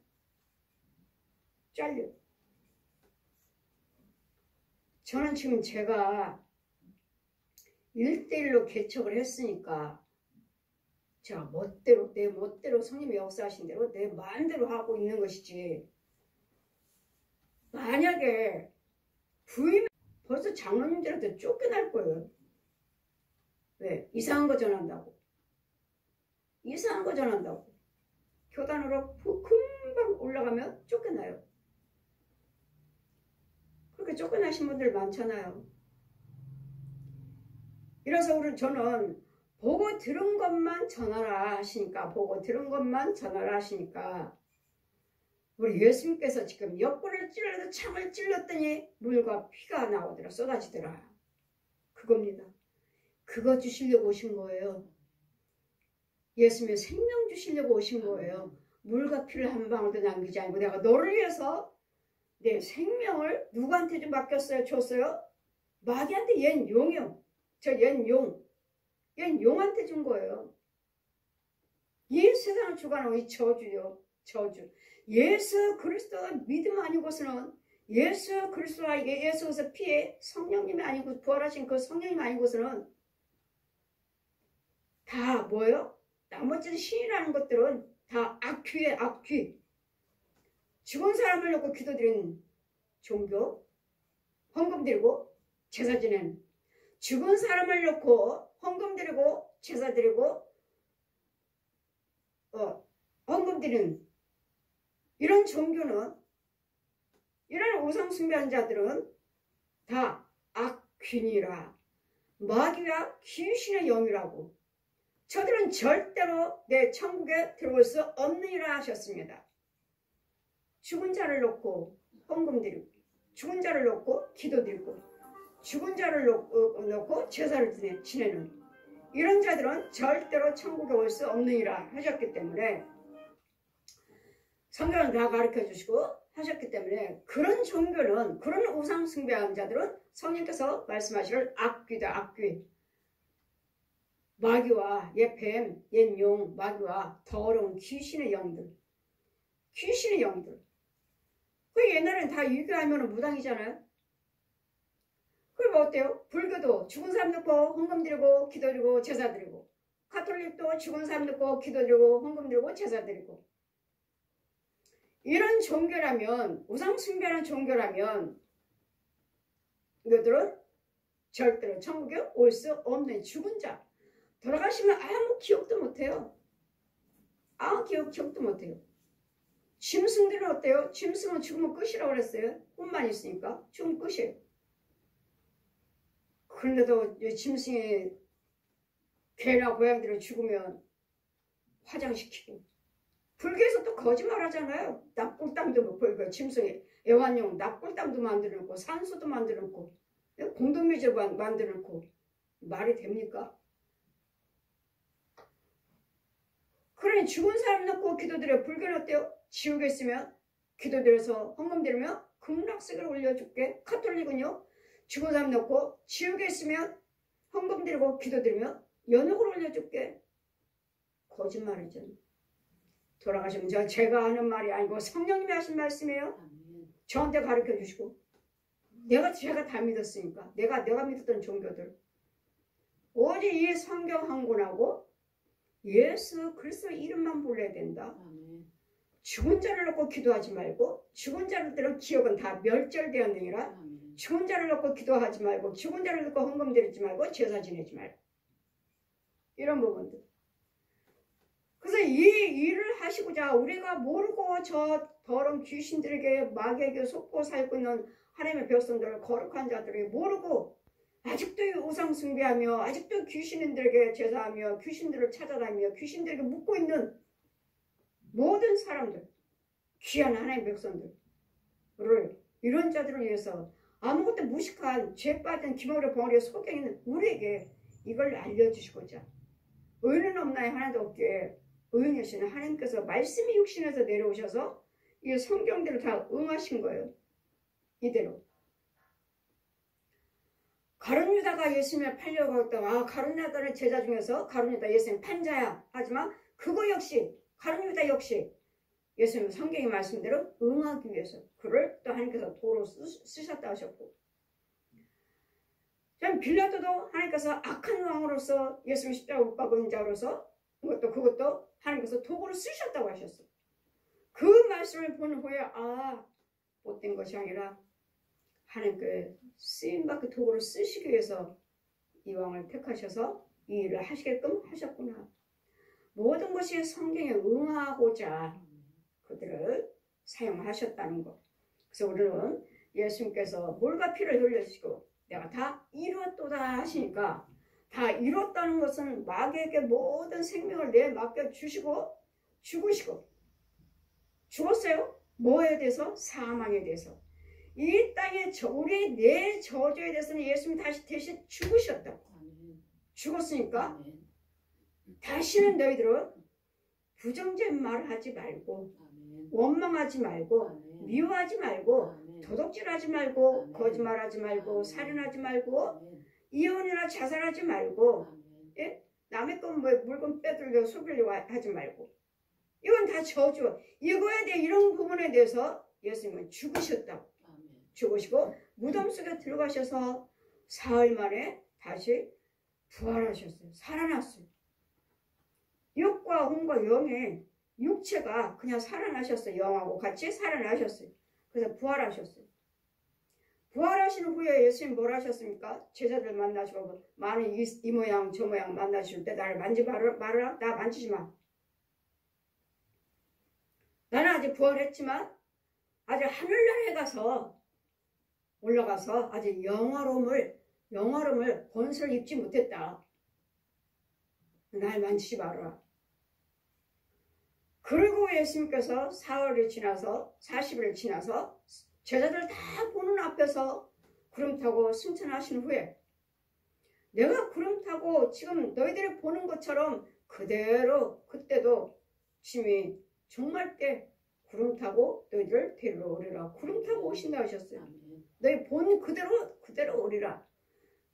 잘려. 저는 지금 제가 1대1로 개척을 했으니까 제가 멋대로 내 멋대로 성님이 역사하신 대로 내 마음대로 하고 있는 것이지, 만약에 부임 벌써 장로님들한테 쫓겨날 거예요. 왜? 이상한 거 전한다고. 이상한 거 전한다고. 교단으로 금방 올라가면 쫓겨나요. 그렇게 쫓겨나신 분들 많잖아요. 이래서 저는 보고 들은 것만 전하라 하시니까, 보고 들은 것만 전하라 하시니까, 우리 예수님께서 지금 옆구리를 찔러서 창을 찔렀더니 물과 피가 나오더라, 쏟아지더라. 그겁니다. 그거 주시려고 오신 거예요. 예수님의 생명 주시려고 오신 거예요. 물과 피를 한 방울도 남기지 않고 내가 너를 위해서 내 생명을 누구한테 좀 맡겼어요? 줬어요? 마귀한테. 얜 용이요. 얜 용. 얜 용한테 준 거예요. 이 세상을 주관하고 이 저주요. 저주. 예수 그리스도 믿음 아니고서는, 예수 그리스도와 예수에서 피해 성령님이 아니고 부활하신 그 성령님 아니고서는 다 뭐예요? 나머지 신이라는 것들은 다 악귀에 악귀. 죽은 사람을 놓고 기도드리는 종교, 헌금 드리고 제사 지내는, 죽은 사람을 놓고 헌금 드리고 제사 드리고 헌금 드리는 이런 종교는, 이런 우상 숭배한 자들은 다 악귀니라. 마귀와 귀신의 영이라고. 저들은 절대로 내 천국에 들어올 수 없느니라 하셨습니다. 죽은 자를 놓고 헌금 드리고, 죽은 자를 놓고 기도 드리고, 죽은 자를 놓고 제사를 지내는 이런 자들은 절대로 천국에 올 수 없느니라 하셨기 때문에, 성경은 다 가르쳐 주시고 하셨기 때문에, 그런 종교는, 그런 우상 숭배하는 자들은 성령께서 말씀하시를 악귀다. 악귀. 마귀와 뱀, 용, 마귀와 더러운 귀신의 영들. 귀신의 영들. 그 옛날엔 다 유교하면 무당이잖아요. 그럼 어때요? 불교도 죽은 사람 놓고 헌금 드리고 기도 드리고 제사 드리고, 가톨릭도 죽은 사람 놓고 기도 드리고 헌금 드리고 제사 드리고. 이런 종교라면, 우상 숭배하는 종교라면 이것들은 절대로 천국에 올 수 없는 죽은 자. 돌아가시면 아무 기억도 못해요. 아무 기억도 못해요. 짐승들은 어때요? 짐승은 죽으면 끝이라고 그랬어요. 꿈만 있으니까 죽으면 끝이에요. 그런데도 짐승이 개나 고양이들은 죽으면 화장시키고, 불교에서 또 거짓말 하잖아요. 납골당도 불교 짐승이 애완용 납골당도 만들어 놓고 산소도 만들어 놓고 공동묘지를 만들어 놓고, 말이 됩니까? 그러니 죽은 사람 놓고 기도드려. 불교는 어때요? 지옥에 있으면 기도드려서 헌금 드리면 극락세계를 올려줄게. 가톨릭은요, 죽은 사람 놓고 지옥에 있으면 헌금 드리고 기도 드리면 연옥을 올려줄게. 거짓말이죠. 돌아가시면 제가 하는 말이 아니고 성령님이 하신 말씀이에요. 저한테 가르쳐 주시고, 제가 다 믿었으니까, 내가 믿었던 종교들, 오직 이 성경 한 권하고 예수 그리스도 이름만 불러야 된다. 죽은 자를 놓고 기도하지 말고, 죽은 자들은 기억은 다 멸절되었느니라. 죽은 자를 놓고 기도하지 말고, 죽은 자를 놓고 헌금 드리지 말고, 제사 지내지 말고, 이런 부분들. 그래서 이 일을 하시고자 우리가 모르고 저 더러운 귀신들에게, 마귀에게 속고 살고 있는 하나님의 백성들, 거룩한 자들이 모르고 아직도 우상 숭배하며, 아직도 귀신들에게 제사하며, 귀신들을 찾아다니며, 귀신들에게 묻고 있는 모든 사람들, 귀한 하나님의 백성들을, 이런 자들을 위해서 아무것도 무식한 죄 빠진 기머리 벙어리에 속여 있는 우리에게 이걸 알려주시고자, 의는 없나요? 하나도 없게 의인이신 하나님께서 말씀이 육신에서 내려오셔서 이 성경대로 다 응하신 거예요. 이대로. 가룟 유다가 예수님을 팔려고 했다. 가룟 유다는 제자 중에서 가룟 유다 예수님 판자야. 하지만 그거 역시 가룟 유다 역시 예수님 성경의 말씀대로 응하기 위해서 그를 또 하나님께서 도로 쓰셨다 하셨고, 전 빌라도도 하나님께서 악한 왕으로서 예수님 십자가 못 박은 자로서 그것도 하나님께서 도구로 쓰셨다고 하셨어. 그 말씀을 본 후에 못된 것이 아니라 하나님께 쓰임받게 도구로 쓰시기 위해서 이 왕을 택하셔서 이 일을 하시게끔 하셨구나. 모든 것이 성경에 응하고자 그들을 사용하셨다는 것. 그래서 우리는 예수님께서 물과 피를 흘려주시고 내가 다 이루었도다 하시니까, 다 이뤘다는 것은 마귀에게 모든 생명을 맡겨주시고 죽으시고, 죽었어요. 뭐에 대해서? 사망에 대해서. 이 땅에 우리 내 저주에 대해서는 예수님이 다시 대신 죽으셨다고. 죽었으니까 다시는 너희들은 부정적인 말을 하지 말고, 원망하지 말고, 미워하지 말고, 도둑질하지 말고, 거짓말하지 말고, 살인하지 말고, 이혼이나 자살하지 말고, 예? 남의 건 물건 빼들려 속이려고 하지 말고, 이건 다 저주. 이거에 대해 이런 부분에 대해서 예수님은 죽으셨다고. 죽으시고 무덤 속에 들어가셔서 사흘 만에 다시 부활하셨어요. 살아났어요. 육과 혼과 영의 육체가 그냥 살아나셨어요. 영하고 같이 살아나셨어요. 그래서 부활하셨어요. 부활하신 후에 예수님 뭘 하셨습니까? 제자들 만나시고 많은 이 모양 저 모양 만나실 때 나를 만지지 말아라. 나 만지지 마. 나는 아직 부활했지만 아직 하늘나라에 올라가서 아직 영화로움을 권세를 입지 못했다. 날 만지지 말아라. 그리고 예수님께서 사흘이 지나서 40일이 지나서 제자들 다 보는 앞에서 구름 타고 승천하신 후에, 내가 구름 타고 지금 너희들이 보는 것처럼 그대로 그때도 주님이 종말 때 구름 타고 너희들 데리러 오리라. 구름 타고 오신다 하셨어요. 너희 본 그대로 오리라.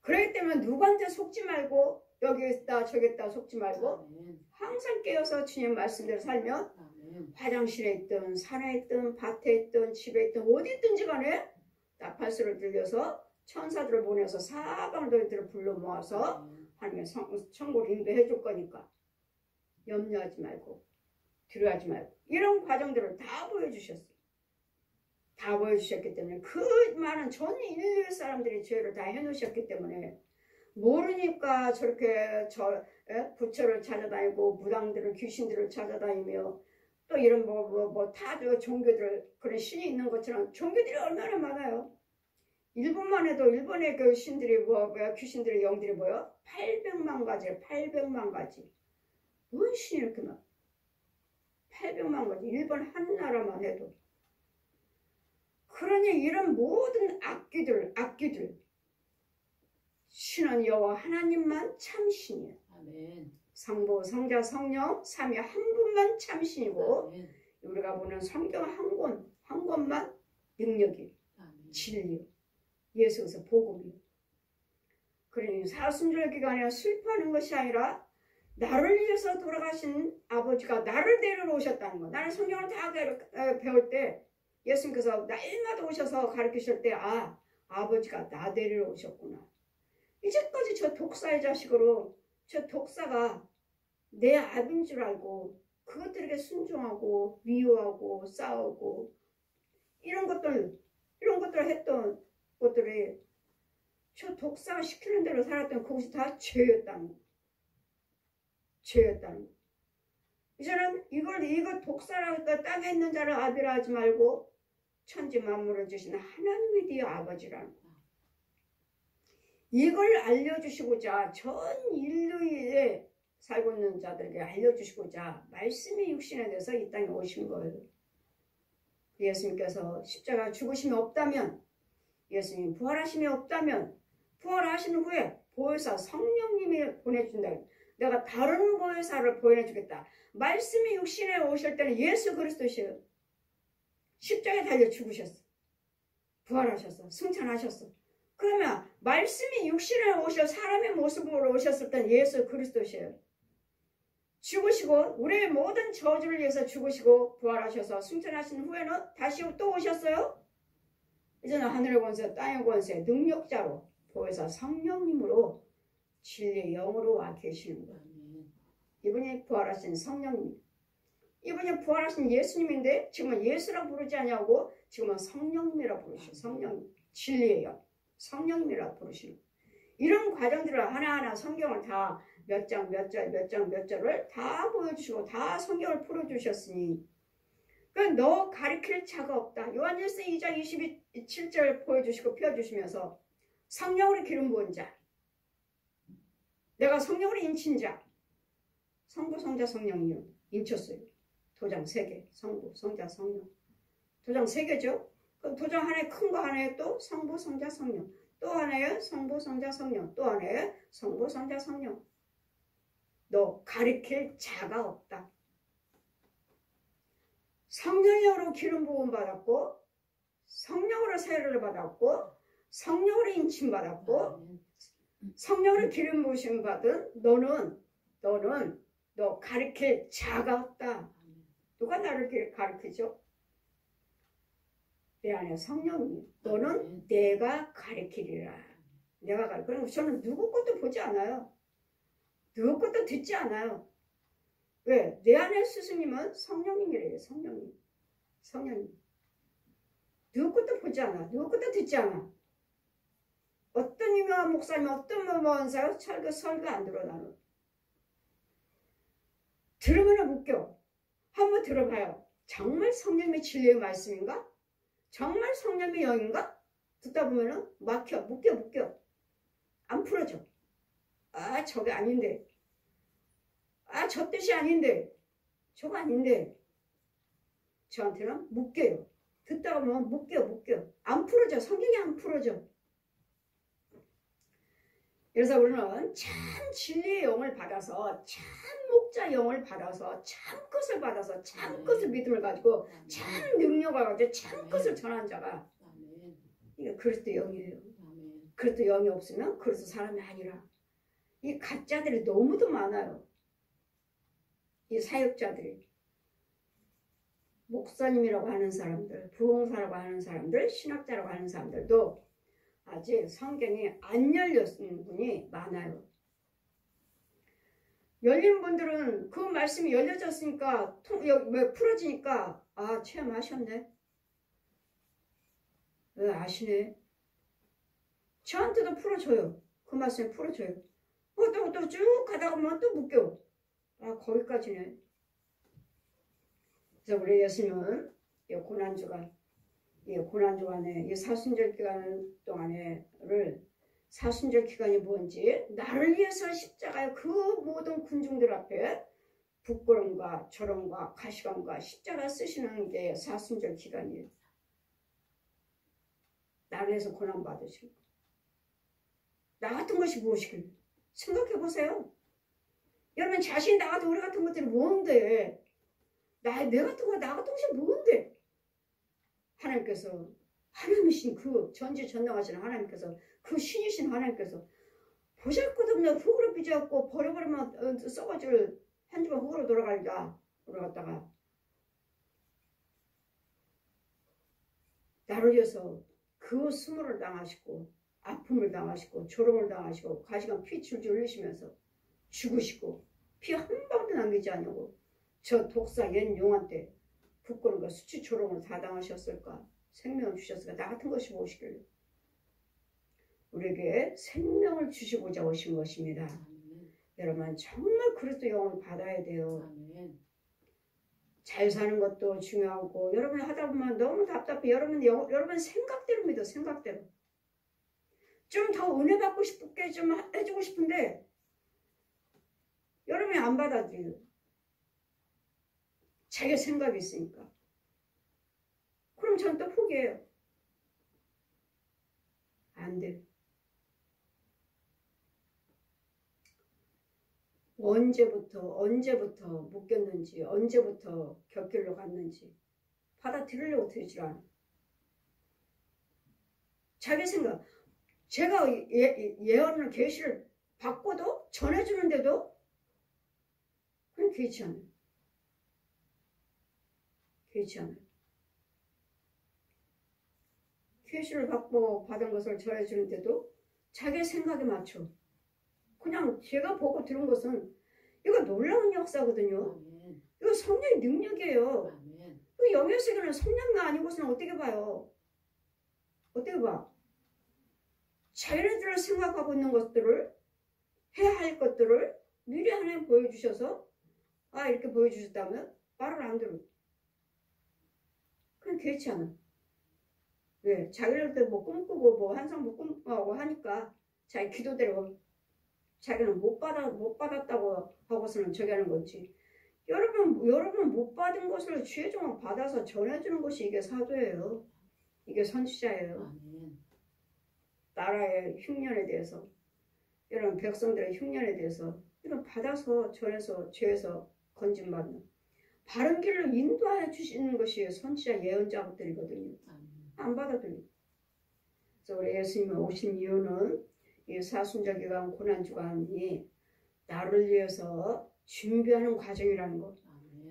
그렇기 때문에 누구한테 속지 말고, 여기 있다 저기 있다 속지 말고 항상 깨어서 주님 말씀대로 살면 화장실에 있든 산에 있든 밭에 있든 집에 있든 어디 있든지 간에 나팔소를 들려서 천사들을 보내서 사방 너희들을 불러 모아서 하나님의 천국을 인도해 줄 거니까 염려하지 말고 두려워하지 말고, 이런 과정들을 다 보여주셨어요. 다 보여주셨기 때문에 그 많은 전 인류 사람들이 죄를 다 해놓으셨기 때문에 모르니까 저렇게 부처를 찾아다니고 무당들을 귀신들을 찾아다니며 또 이런 다 종교들 그런 신이 있는 것처럼 종교들이 얼마나 많아요. 일본만 해도 일본의 그 신들이 귀신들의 영들이 800만 가지예요. 800만 가지. 뭔 신이 이렇게 많아? 800만 가지. 일본 한 나라만 해도. 그러니 이런 모든 악기들 신은 여호와 하나님만 참신이에요. 아멘. 성부, 성자, 성령 삼위 한 분만 참신이고, 아멘. 우리가 보는 성경 한 권만 능력이, 진리, 예수께서 복음이. 그러니 사순절 기간에 슬퍼하는 것이 아니라 나를 위해서 돌아가신 아버지가 나를 데리러 오셨다는 거. 나는 성경을 다 배울 때 예수님께서 날마다 오셔서 가르치실 때 아버지가 나 데리러 오셨구나. 이제까지 저 독사의 자식으로 저 독사가 내 아비인 줄 알고 그것들에게 순종하고 미워하고 싸우고 이런 것들 했던 것들이 저 독사가 시키는 대로 살았던 그것이 다 죄였다는 거. 이제는 이거 독사라고 했다 땅에 있는 자를 아비라 하지 말고 천지 만물을 주신 하나님이 네 아버지라는 거. 이걸 알려주시고자 전 인류에 살고 있는 자들에게 알려주시고자 말씀이 육신에 대해서 이 땅에 오신 거예요. 예수님께서 십자가 죽으심이 없다면, 예수님 부활하심이 없다면, 부활하신 후에 보혜사 성령님이 보내준다. 내가 다른 보혜사를 보내주겠다. 말씀이 육신에 오실 때는 예수 그리스도시에요. 십자가에 달려 죽으셨어. 부활하셨어. 승천하셨어. 그러면 말씀이 육신에 오셔 사람의 모습으로 오셨을 땐 예수 그리스도시에요. 죽으시고 우리의 모든 저주를 위해서 죽으시고 부활하셔서 승천하신 후에는 다시 또 오셨어요. 이제는 하늘의 권세 땅의 권세 능력자로 보혜사 성령님으로 진리의 영으로 와 계시는 거예요. 이분이 부활하신 성령님, 이분이 부활하신 예수님인데 지금은 예수라 부르지 않냐고 지금은 성령님이라 부르시고 성령님, 진리의 영, 성령님이라 부르시는 거예요. 이런 과정들을 하나하나 성경을 다 몇 장, 몇 절, 몇 장, 몇 절을 다 보여주시고 다 성경을 풀어주셨으니 그러니까 너 가리킬 자가 없다. 요한일서 2장 27절 보여주시고 펴주시면서 성령으로 기름 부은 자, 내가 성령으로 인친 자, 성부, 성자, 성령님 인쳤어요. 도장 3개, 성부, 성자, 성령. 도장 3개죠. 그 도장 하나에 큰 거 하나에 또 성부, 성자, 성령. 또 하나에 성부, 성자, 성령. 또 하나에 성부, 성자, 성령. 너 가리킬 자가 없다. 성령으로 기름 부음 받았고 성령으로 세례를 받았고 성령으로 인침 받았고 성령으로 기름 부으심 받은 너 가리킬 자가 없다. 누가 나를 가리키죠? 내 안에 성령이 너는 내가 가리키리라. 내가 가리키리라. 저는 누구 것도 보지 않아요. 누구 것도 듣지 않아요. 왜? 내 안에 스승님은 성령님이래요. 성령님. 누구 것도 보지 않아. 누구 것도 듣지 않아. 어떤 유명한 목사님, 어떤 원사요? 설교 안 들어 나는. 들으면 웃겨. 한번 들어봐요. 정말 성령님의 진리의 말씀인가? 정말 성령님의 영인가? 듣다 보면은 막혀, 묶여. 안 풀어져. 아, 저게 아닌데. 아, 저 뜻이 아닌데. 저거 아닌데. 저한테는 묶여요. 듣다 보면 묶여. 안 풀어져. 성경이 안 풀어져. 그래서 우리는 참 진리의 영을 받아서 참 목자 영을 받아서 참 것을 받아서 참 것을 믿음을 가지고 참 능력을 가지고 참 것을 전한 자가 이게 그리스도 영이에요. 그리스도 영이 없으면 그리스도 사람이 아니라 이 가짜들이 너무도 많아요. 이 사역자들이 목사님이라고 하는 사람들, 부흥사라고 하는 사람들, 신학자라고 하는 사람들도 아직 성경이 안 열렸는 분이 많아요. 열린 분들은 그 말씀이 열려졌으니까 풀어지니까 아, 체험하셨네. 아시네. 저한테도 풀어줘요. 그 말씀 풀어줘요. 또 쭉 가다 보면 또 묶여. 아, 거기까지네. 그래서 우리 예수님은 이 고난주간에 이 사순절 기간 동안에를 사순절 기간이 뭔지 나를 위해서 십자가의 그 모든 군중들 앞에 부끄럼과 조롱과 가시관과 십자가 쓰시는 게 사순절 기간이에요. 나를 위해서 고난받으시고 나 같은 것이 무엇이길래 생각해 보세요. 여러분 자신이 나 같은 우리 같은 것들이 뭔데 내 같은 거 나 같은 것이 뭔데 하나님께서 하나님이신 그 전지전능하신 하나님께서 그 신이신 하나님께서 보잘것없는 흙으로 빚어갖고 버려버리면 썩어질 한 주만 흙으로 돌아갈자 돌아갔다가 나를 위해서 그 수모를 당하시고 아픔을 당하시고 조롱을 당하시고 가시관 피 줄줄 흘리시면서 죽으시고 피 한 방울도 남기지 않냐고 저 독사 옛 용한테 부끄러운 거 수치 조롱을 다 당하셨을까? 생명을 주셨을까? 나 같은 것이 무엇이길래? 우리에게 생명을 주시고자 오신 것입니다. 여러분 정말 그리스도 영을 받아야 돼요. 잘 사는 것도 중요하고 여러분이 하다 보면 너무 답답해. 여러분 생각대로 믿어. 생각대로. 좀 더 은혜 받고 싶게 좀 해주고 싶은데 여러분이 안 받아들여요. 자기 생각이 있으니까. 그럼 전 또 포기해요. 안 돼. 언제부터 묶였는지, 언제부터 곁길로 갔는지 받아들이려고 들지 않아. 자기 생각. 제가 예언을 계시를 받고도 전해주는데도 그냥 귀치 않아요. 귀치 않아요. 계시를 받고 받은 것을 전해주는데도 자기 생각에 맞춰. 그냥 제가 보고 들은 것은 이거 놀라운 역사거든요. 아멘. 이거 성령의 능력이에요. 아멘. 그 영의 세계는 성령이 아니고서는 어떻게 봐요? 어떻게 봐? 자기네들을 생각하고 있는 것들을, 해야 할 것들을 미리 하나님 보여주셔서 이렇게 보여주셨다면 말을 안 들어. 그냥 그렇지 않아. 왜? 자기네들 뭐 꿈꾸고 뭐 환상 뭐 꿈꾸고 하니까 자기 기도대로 자기는 못 받았다고 하고서는 저기 하는 거지. 여러분 못 받은 것을 주의 종을 받아서 전해주는 것이 이게 사도예요. 이게 선지자예요. 아멘. 나라의 흉년에 대해서, 이런 백성들의 흉년에 대해서 이런 받아서 전해서 죄에서 건진받는 바른 길로 인도하여 주시는 것이 선지자 예언자들이거든요. 안 받아들여. 그래서 우리 예수님이 오신 이유는 이 사순절 기간 고난주간이 나를 위해서 준비하는 과정이라는 것.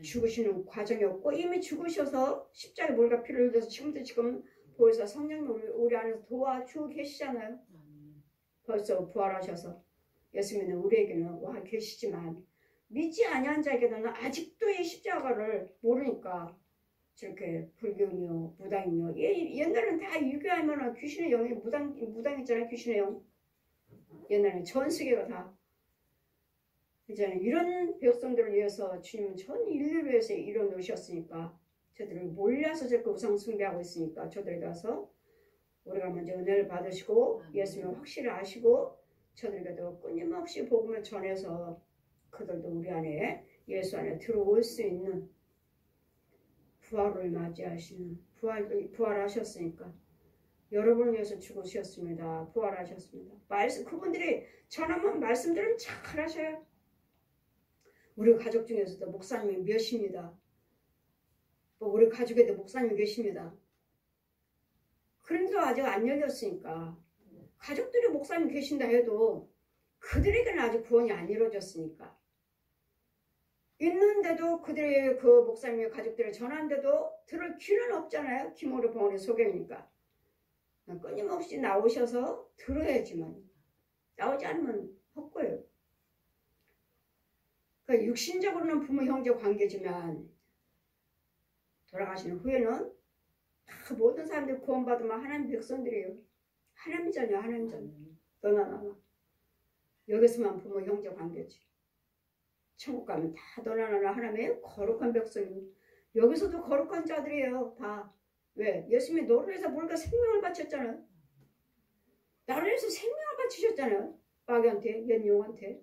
죽으시는 과정이었고 이미 죽으셔서 십자가에 물과 피를 흘려서 지금 보여서 성령님 우리 안에서 도와주고 계시잖아요. 벌써 부활하셔서 예수님은 우리에게는 와 계시지만 믿지 아니한 자에게는 아직도 이 십자가를 모르니까 저렇게 불교며 무당이며 옛날에는 다 유교하면 귀신의 영이 무당이잖아요. 귀신의 영. 옛날에 전 세계가 다 이제 이런 백성들을 위해서 주님은 전 인류를 위해서 일어놓으셨으니까 저들을 몰려서 저렇게 우상 숭배하고 있으니까 저들에 가서 우리가 먼저 은혜를 받으시고 예수님을 확실히 아시고 저들에게도 끊임없이 복음을 전해서 그들도 우리 안에 예수 안에 들어올 수 있는 부활을 맞이하시는 부활하셨으니까 여러분을 위해서 죽으셨습니다. 부활하셨습니다. 그분들이 전하면 말씀들은 잘 하셔요. 우리 가족 중에서도 목사님이 몇입니다. 우리 가족에도 목사님이 계십니다. 그런데도 아직 안 열렸으니까 가족들이 목사님 계신다 해도 그들에게는 아직 구원이 안 이루어졌으니까 있는데도 그들의 그 목사님의 가족들을 전하는데도 들을 귀는 없잖아요. 김오리 봉오리 소경이니까 끊임없이 나오셔서 들어야지만 나오지 않으면 헛고요. 그러니까 육신적으로는 부모 형제 관계지만 돌아가신 후에는 다 모든 사람들이 구원받으면 하나님 백성들이에요. 하나님 자녀 하나님 자녀 너나 나나 여기서만 부모 형제 관계지. 천국 가면 다 너나 나나 하나님의 거룩한 백성이에요. 여기서도 거룩한 자들이에요. 다. 왜? 예수님이 너를 위해서 뭘까 생명을 바쳤잖아요. 나를 위해서 생명을 바치셨잖아요. 마귀한테, 옛 용한테.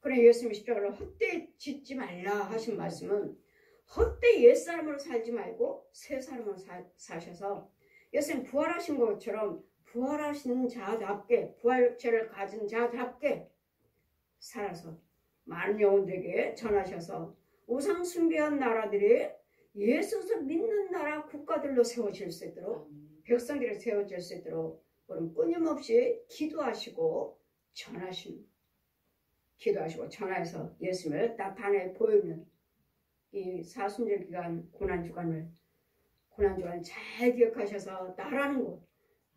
그래 예수님이 십자가를 헛되이 짓지 말라 하신 말씀은 헛되이 옛사람으로 살지 말고 새 사람으로 사셔서 예수님 부활하신 것처럼 부활하신 자답게 부활체를 가진 자답게 살아서 많은 영혼들에게 전하셔서 우상 숭배한 나라들이 예수를 믿는 나라 국가들로 세워질 수 있도록 백성들이 세워질 수 있도록 우리는 끊임없이 기도하시고 전하해서 예수님을 나타내 보이는 이 사순절 기간 고난주간을 잘 기억하셔서 나라는 것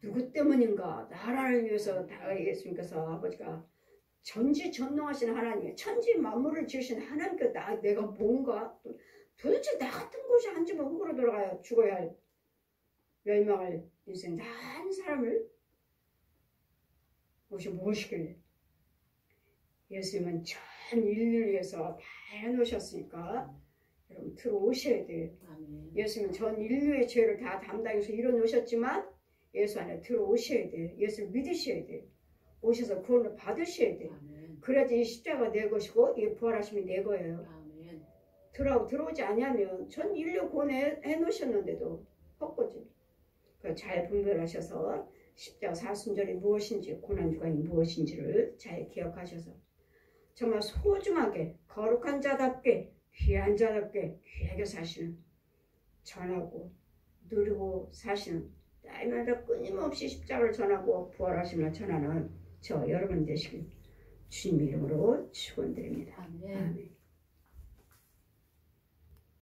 누구 때문인가 나라를 위해서 다 예수님께서 아버지가 전지전능하신 하나님 천지 만물을 지으신 하나님께 내가 뭔가 도대체 나 같은 곳이 앉으면 흙으로 돌아가야 죽어야 할 멸망을 인생 한 사람을 무엇이길래 예수님은 전 인류를 위해서 다 해놓으셨으니까 여러분 들어오셔야 돼요. 예수님은 전 인류의 죄를 다 담당해서 일어놓으셨지만 예수 안에 들어오셔야 돼요. 예수를 믿으셔야 돼요. 오셔서 구원을 받으셔야 돼요. 그래야지 이 십자가 내 것이고 이 부활하심이 내 거예요. 들어오지 않으면 전 인류 구원해 놓으셨는데도 헛거지. 잘 분별하셔서 십자가 사순절이 무엇인지 고난주간이 무엇인지를 잘 기억하셔서 정말 소중하게 거룩한 자답게 귀한 자답게 귀하게 사시는 전하고 누리고 사시는 날마다 끊임없이 십자가를 전하고 부활하심을 전하는 저 여러분 되시길 주님 이름으로 축원드립니다. 아멘. 아멘.